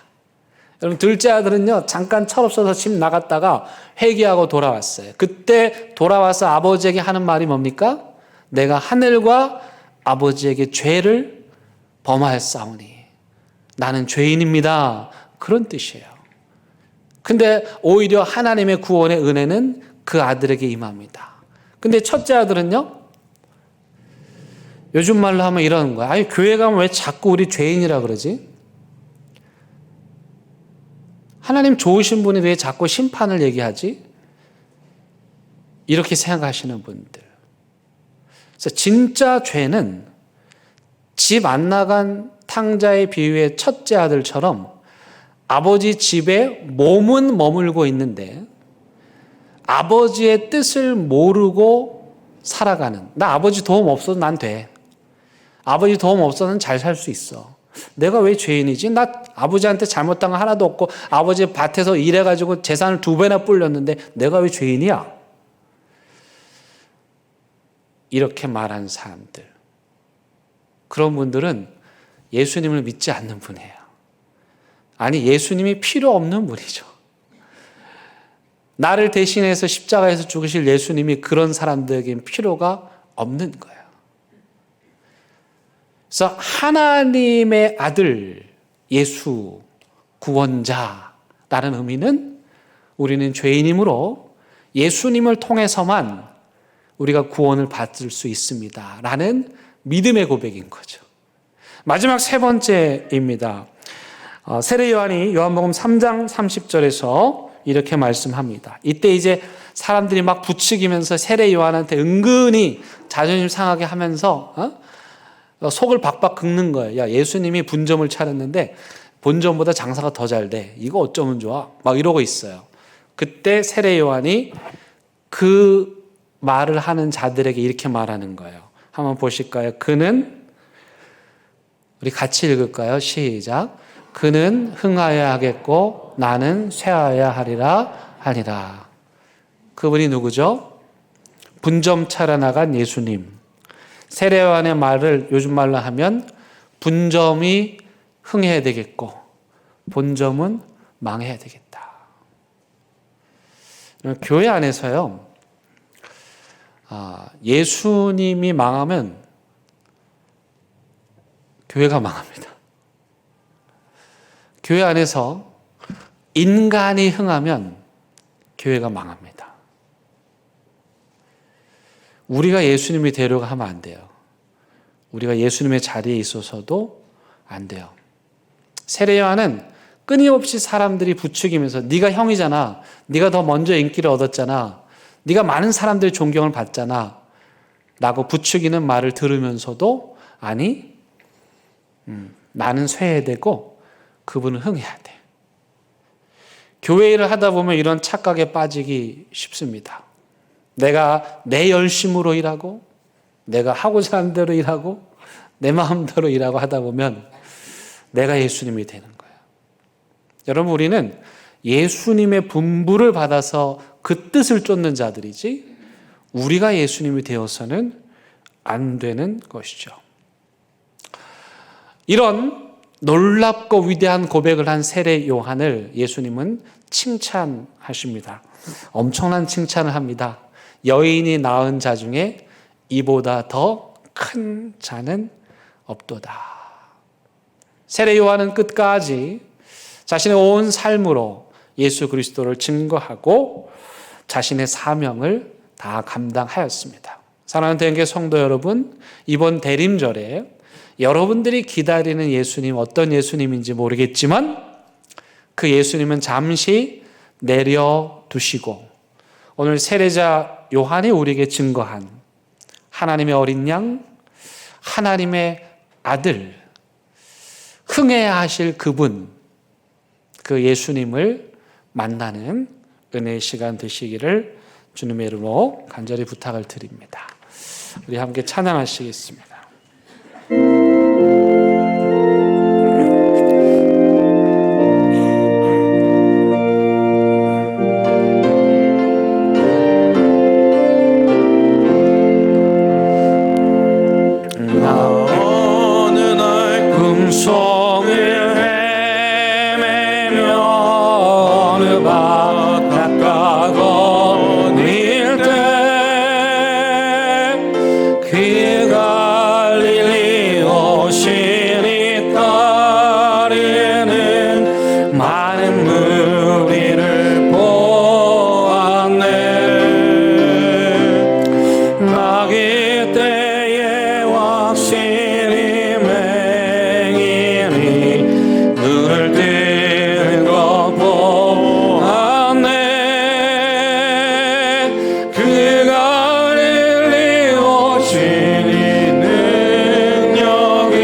여러분, 둘째 아들은요, 잠깐 철없어서 집 나갔다가 회개하고 돌아왔어요. 그때 돌아와서 아버지에게 하는 말이 뭡니까? 내가 하늘과 아버지에게 죄를 범하였사오니 나는 죄인입니다. 그런 뜻이에요. 근데 오히려 하나님의 구원의 은혜는 그 아들에게 임합니다. 근데 첫째 아들은요, 요즘 말로 하면 이러는 거야. 아니, 교회 가면 왜 자꾸 우리 죄인이라 그러지? 하나님 좋으신 분이 왜 자꾸 심판을 얘기하지? 이렇게 생각하시는 분들. 그래서 진짜 죄는 집 안 나간 탕자의 비유의 첫째 아들처럼 아버지 집에 몸은 머물고 있는데 아버지의 뜻을 모르고 살아가는, 나 아버지 도움 없어도 난 돼. 아버지 도움 없어서는 잘 살 수 있어. 내가 왜 죄인이지? 나 아버지한테 잘못한 거 하나도 없고 아버지 밭에서 일해가지고 재산을 2배나 불렸는데 내가 왜 죄인이야? 이렇게 말하는 사람들, 그런 분들은 예수님을 믿지 않는 분이에요. 아니, 예수님이 필요 없는 분이죠. 나를 대신해서 십자가에서 죽으실 예수님이 그런 사람들에게는 필요가 없는 거예요. 그래서 하나님의 아들 예수 구원자라는 의미는 우리는 죄인이므로 예수님을 통해서만 우리가 구원을 받을 수 있습니다 라는 믿음의 고백인 거죠. 마지막 세 번째입니다. 세례 요한이 요한복음 3장 30절에서 이렇게 말씀합니다. 이때 이제 사람들이 막 부추기면서 세례 요한한테 은근히 자존심 상하게 하면서 속을 박박 긁는 거예요. 야, 예수님이 분점을 차렸는데 본점보다 장사가 더 잘 돼. 이거 어쩌면 좋아? 막 이러고 있어요. 그때 세례 요한이 그 말을 하는 자들에게 이렇게 말하는 거예요. 한번 보실까요? 우리 같이 읽을까요? 시작. 그는 흥하여야 하겠고 나는 쇠하여야 하리라. 그분이 누구죠? 분점 차려나간 예수님. 세례 요한의 말을 요즘 말로 하면 분점이 흥해야 되겠고 본점은 망해야 되겠다. 교회 안에서요, 예수님이 망하면 교회가 망합니다. 교회 안에서 인간이 흥하면 교회가 망합니다. 우리가 예수님이 되려고 하면 안 돼요. 우리가 예수님의 자리에 있어서도 안 돼요. 세례 요한은 끊임없이 사람들이 부추기면서 네가 형이잖아. 네가 더 먼저 인기를 얻었잖아. 네가 많은 사람들의 존경을 받잖아. 라고 부추기는 말을 들으면서도 아니, 나는 쇠야 되고 그분은 흥해야 돼. 교회 일을 하다 보면 이런 착각에 빠지기 쉽습니다. 내가 내 열심으로 일하고 내가 하고자 하는 대로 일하고 내 마음대로 일하고 하다 보면 내가 예수님이 되는 거예요. 여러분, 우리는 예수님의 분부를 받아서 그 뜻을 쫓는 자들이지 우리가 예수님이 되어서는 안 되는 것이죠. 이런 놀랍고 위대한 고백을 한 세례 요한을 예수님은 칭찬하십니다. 엄청난 칭찬을 합니다. 여인이 낳은 자 중에 이보다 더 큰 자는 없도다. 세례 요한은 끝까지 자신의 온 삶으로 예수 그리스도를 증거하고 자신의 사명을 다 감당하였습니다. 사랑하는 대형교회 성도 여러분, 이번 대림절에 여러분들이 기다리는 예수님, 어떤 예수님인지 모르겠지만 그 예수님은 잠시 내려두시고 오늘 세례자 요한이 우리에게 증거한 하나님의 어린 양, 하나님의 아들, 흥해야 하실 그분, 그 예수님을 만나는 은혜의 시간 되시기를 주님의 이름으로 간절히 부탁을 드립니다. 우리 함께 찬양하시겠습니다. 성을 헤매며 어느 바닷가 거닐 때 그 갈릴리 오시니 따르는 많은 무리를 보았네. 나기 때에 확실히 눈을 뜨는 것 보았네. 그 갈릴리 오시니 능력이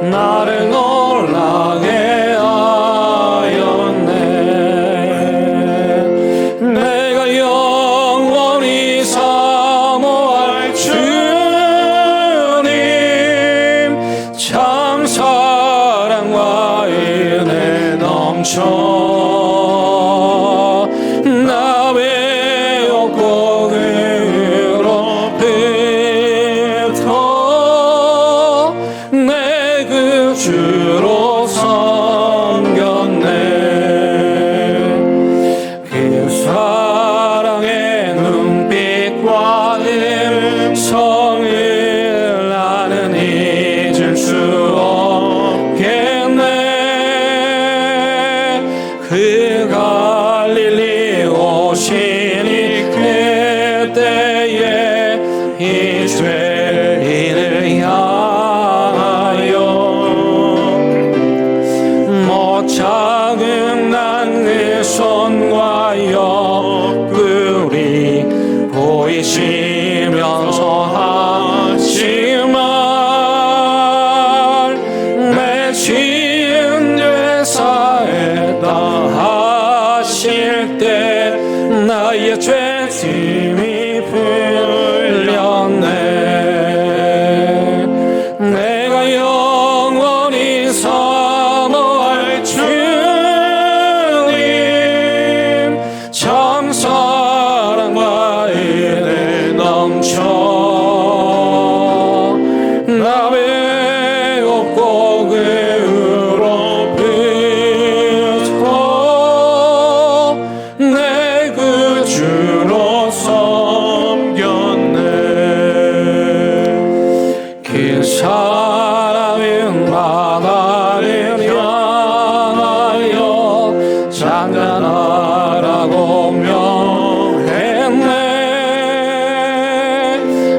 나를 놀라게 하였네. 내가 영원히 사모할 주님 참 사랑과 은혜 넘쳐 나 배웠고 그로부터 내 그 주로 섬겼네. 그 사랑의 눈빛과 음성을 나는 잊을 수 없겠네. 그 갈릴리 오시니 그때에 이스라엘을 향하여 못 자국난 그 손과 옆구리 보이시면서 하지만 내 지은 죄 사했다 하실 때 나의 죄짐이 풀렸네. 내가 영원히 사모할 주님 참 사랑과 은혜 넘쳐 나 배웠고 그로부터 내 그 주로 섬겼네. 그 사랑은 바다를 향하여 장난하라고 명했네.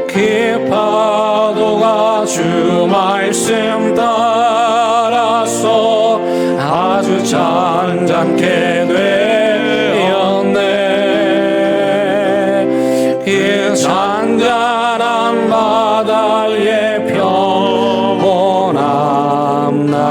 그 파도가 주 말씀 따라서 아주 잔잔케 되었네. 그 잔잔한 바다의 평온함 나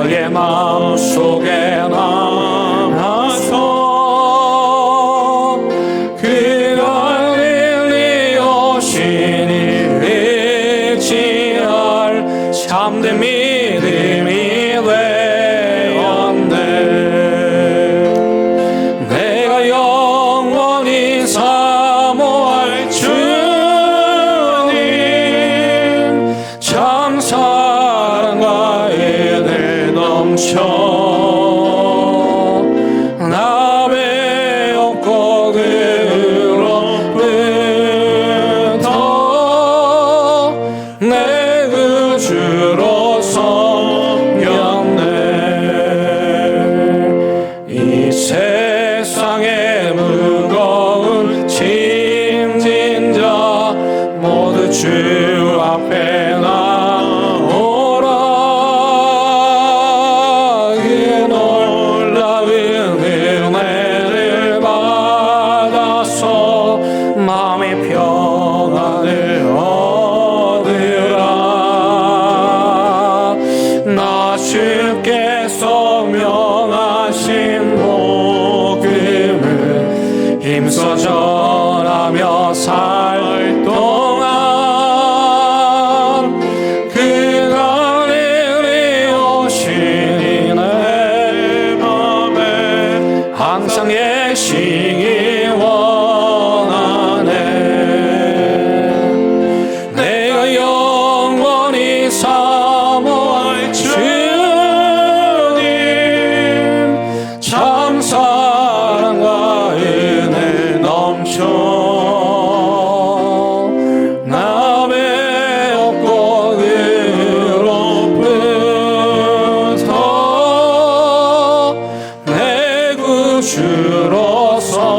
살 동안 그가 이리 오시니 내 맘에 항상 계시기 원하네. 내가 영원히 사모할 주님 참 사랑과 은혜 넘쳐 남의 없고 그로부터 내 구주로 섬겼네.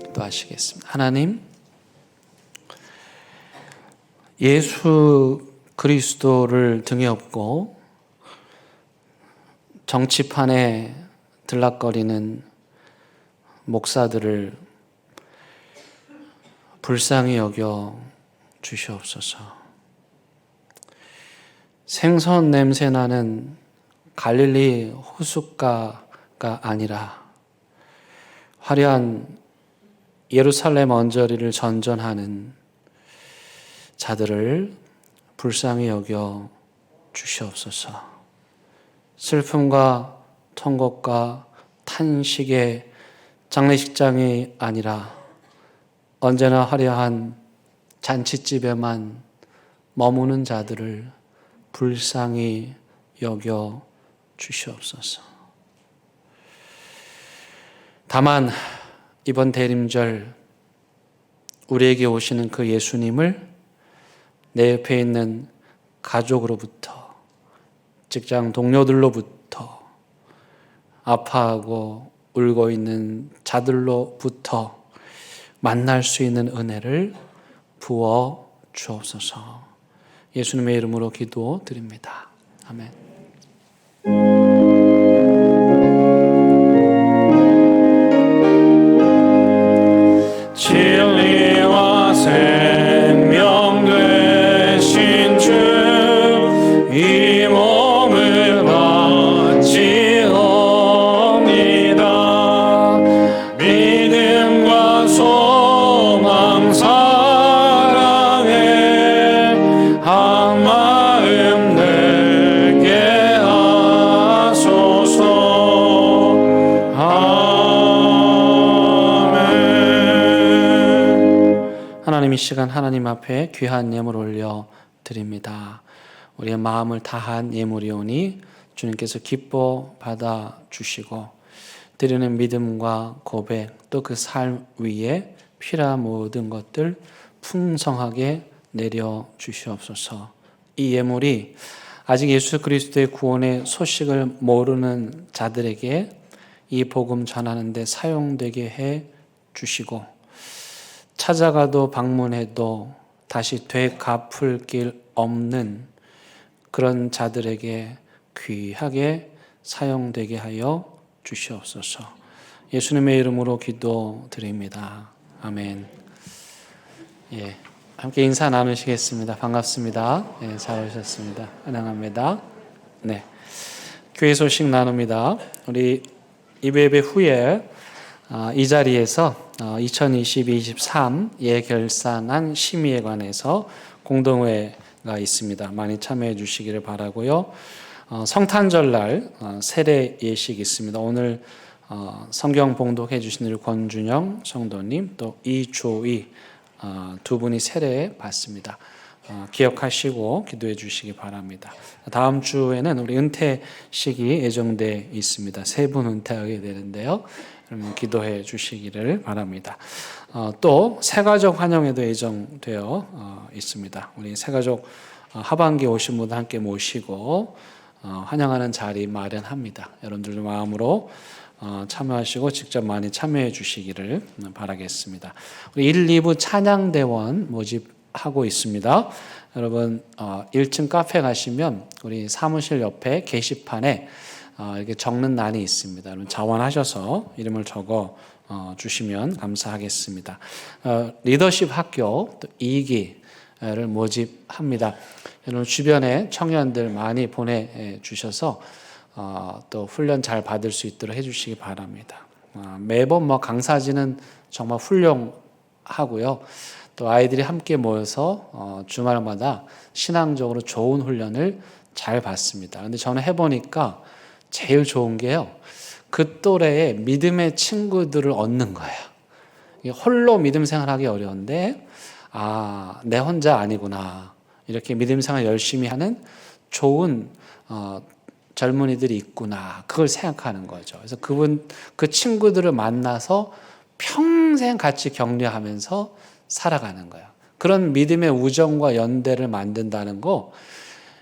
기도하시겠습니다. 하나님, 예수 그리스도를 등에 업고 정치판에 들락거리는 목사들을 불쌍히 여겨 주시옵소서. 생선 냄새 나는 갈릴리 호숫가가 아니라 화려한 예루살렘 언저리를 전전하는 자들을 불쌍히 여겨 주시옵소서. 슬픔과 통곡과 탄식의 장례식장이 아니라 언제나 화려한 잔칫집에만 머무는 자들을 불쌍히 여겨 주시옵소서. 다만 이번 대림절 우리에게 오시는 그 예수님을 내 옆에 있는 가족으로부터, 직장 동료들로부터, 아파하고 울고 있는 자들로부터 만날 수 있는 은혜를 부어 주옵소서. 예수님의 이름으로 기도드립니다. 아멘. 진리와 생명 되신 주 이 몸을 바치옵니다. 믿음과 소망 사랑에 한 마음 내게 하소서. 아멘. 하나님, 이 시간 하나님 앞에 귀한 예물 올려 드립니다. 우리의 마음을 다한 예물이오니 주님께서 기뻐 받아 주시고 드리는 믿음과 고백 또 그 삶 위에 필요한 모든 것들 풍성하게 내려 주시옵소서. 이 예물이 아직 예수 그리스도의 구원의 소식을 모르는 자들에게 이 복음 전하는 데 사용되게 해 주시고 찾아가도 방문해도 다시 되갚을 길 없는 그런 자들에게 귀하게 사용되게 하여 주시옵소서. 예수님의 이름으로 기도드립니다. 아멘. 예, 함께 인사 나누시겠습니다. 반갑습니다. 예, 잘 오셨습니다. 환영합니다. 네, 교회 소식 나눕니다. 우리 예배 후에 이 자리에서 2022-23 예결산안 심의에 관해서 공동회가 있습니다. 많이 참여해 주시기를 바라고요. 성탄절날 세례 예식이 있습니다. 오늘 성경 봉독해 주신 우리 권준영 성도님 또 이조희 두 분이 세례 받습니다. 기억하시고 기도해 주시기 바랍니다. 다음 주에는 우리 은퇴식이 예정돼 있습니다. 세 분 은퇴하게 되는데요. 그러면 기도해 주시기를 바랍니다. 또 새가족 환영회도 예정되어 있습니다. 우리 새가족 하반기 오신 분들 함께 모시고 환영하는 자리 마련합니다. 여러분들 마음으로 참여하시고 직접 많이 참여해 주시기를 바라겠습니다. 우리 1, 2부 찬양대원 모집하고 있습니다. 여러분 1층 카페 가시면 우리 사무실 옆에 게시판에 이렇게 적는 난이 있습니다. 여러분 자원하셔서 이름을 적어 주시면 감사하겠습니다. 리더십 학교 2기를 모집합니다. 여러분 주변에 청년들 많이 보내주셔서 또 훈련 잘 받을 수 있도록 해주시기 바랍니다. 매번 강사진은 정말 훌륭하고요. 또 아이들이 함께 모여서 주말마다 신앙적으로 좋은 훈련을 잘 받습니다. 근데 저는 해보니까 제일 좋은 게요, 그 또래의 믿음의 친구들을 얻는 거예요. 홀로 믿음 생활하기 어려운데 내 혼자 아니구나, 이렇게 믿음 생활 열심히 하는 좋은 젊은이들이 있구나, 그걸 생각하는 거죠. 그래서 그 친구들을 만나서 평생 같이 격려하면서 살아가는 거예요. 그런 믿음의 우정과 연대를 만든다는 거,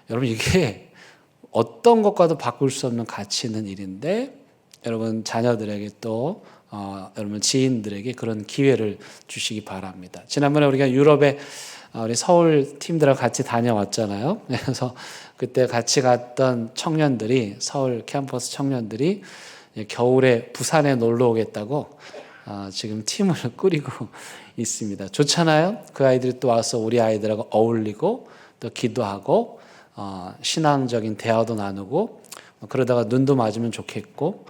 여러분 이게 어떤 것과도 바꿀 수 없는 가치 있는 일인데, 여러분 자녀들에게 또 여러분 지인들에게 그런 기회를 주시기 바랍니다. 지난번에 우리가 유럽에 우리 서울 팀들하고 같이 다녀왔잖아요. 그래서 그때 같이 갔던 청년들이, 서울 캠퍼스 청년들이 겨울에 부산에 놀러 오겠다고 지금 팀을 꾸리고 있습니다. 좋잖아요. 그 아이들이 또 와서 우리 아이들하고 어울리고 또 기도하고 신앙적인 대화도 나누고 그러다가 눈도 맞으면 좋겠고,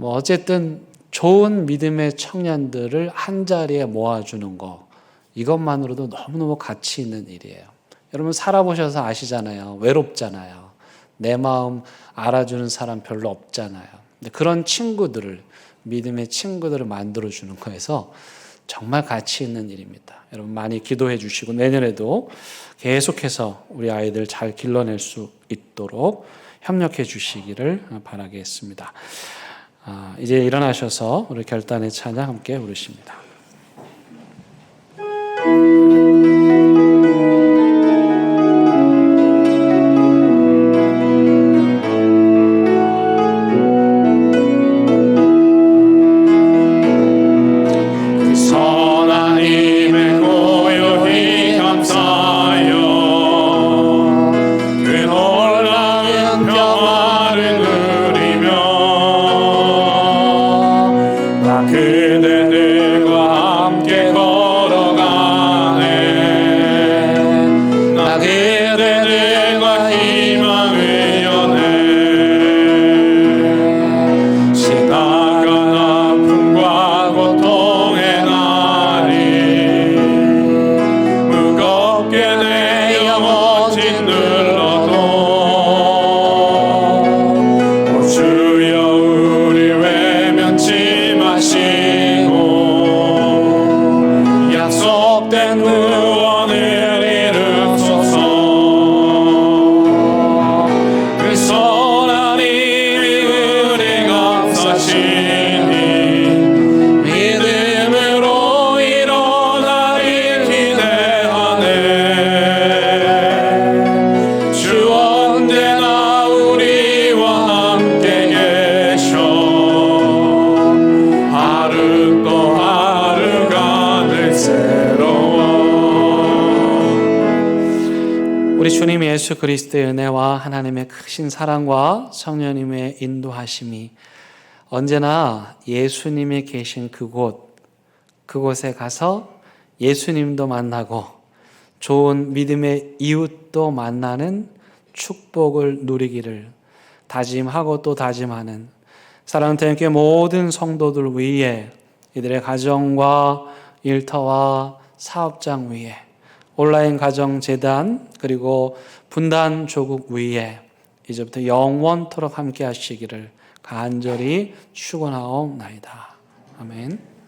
어쨌든 좋은 믿음의 청년들을 한 자리에 모아주는 거, 이것만으로도 너무너무 가치 있는 일이에요. 여러분 살아보셔서 아시잖아요. 외롭잖아요. 내 마음 알아주는 사람 별로 없잖아요. 근데 그런 친구들을, 믿음의 친구들을 만들어주는 거에서 정말 가치 있는 일입니다. 여러분 많이 기도해 주시고 내년에도 계속해서 우리 아이들 잘 길러낼 수 있도록 협력해 주시기를 바라겠습니다. 이제 일어나셔서 우리 결단의 찬양 함께 부르십니다. 그대들과 함께 걸어가네. 나 그대들과 희망을 여네. 지나간 아픔과 고통의 날이 무겁게 내 영혼 짓눌러도 오 주여 우리 외면치 마시고 약속된 구원을 이루소서. 그 선하님이 우리 감싸시니 믿음으로 일어나길 기대하네. 주 언제나 우리와 함께 계셔. 하루 또 하루가 늘 새로워. 우리 주님 예수 그리스도의 은혜와 하나님의 크신 사랑과 성령님의 인도하심이 언제나 예수님이 계신 그곳에 가서 예수님도 만나고 좋은 믿음의 이웃도 만나는 축복을 누리기를 다짐하고 또 다짐하는 사랑하는 태영교회 모든 성도들 위에, 이들의 가정과 일터와 사업장 위에, 온라인 가정재단 그리고 분단 조국 위에 이제부터 영원토록 함께 하시기를 간절히 축원하옵나이다. 아멘.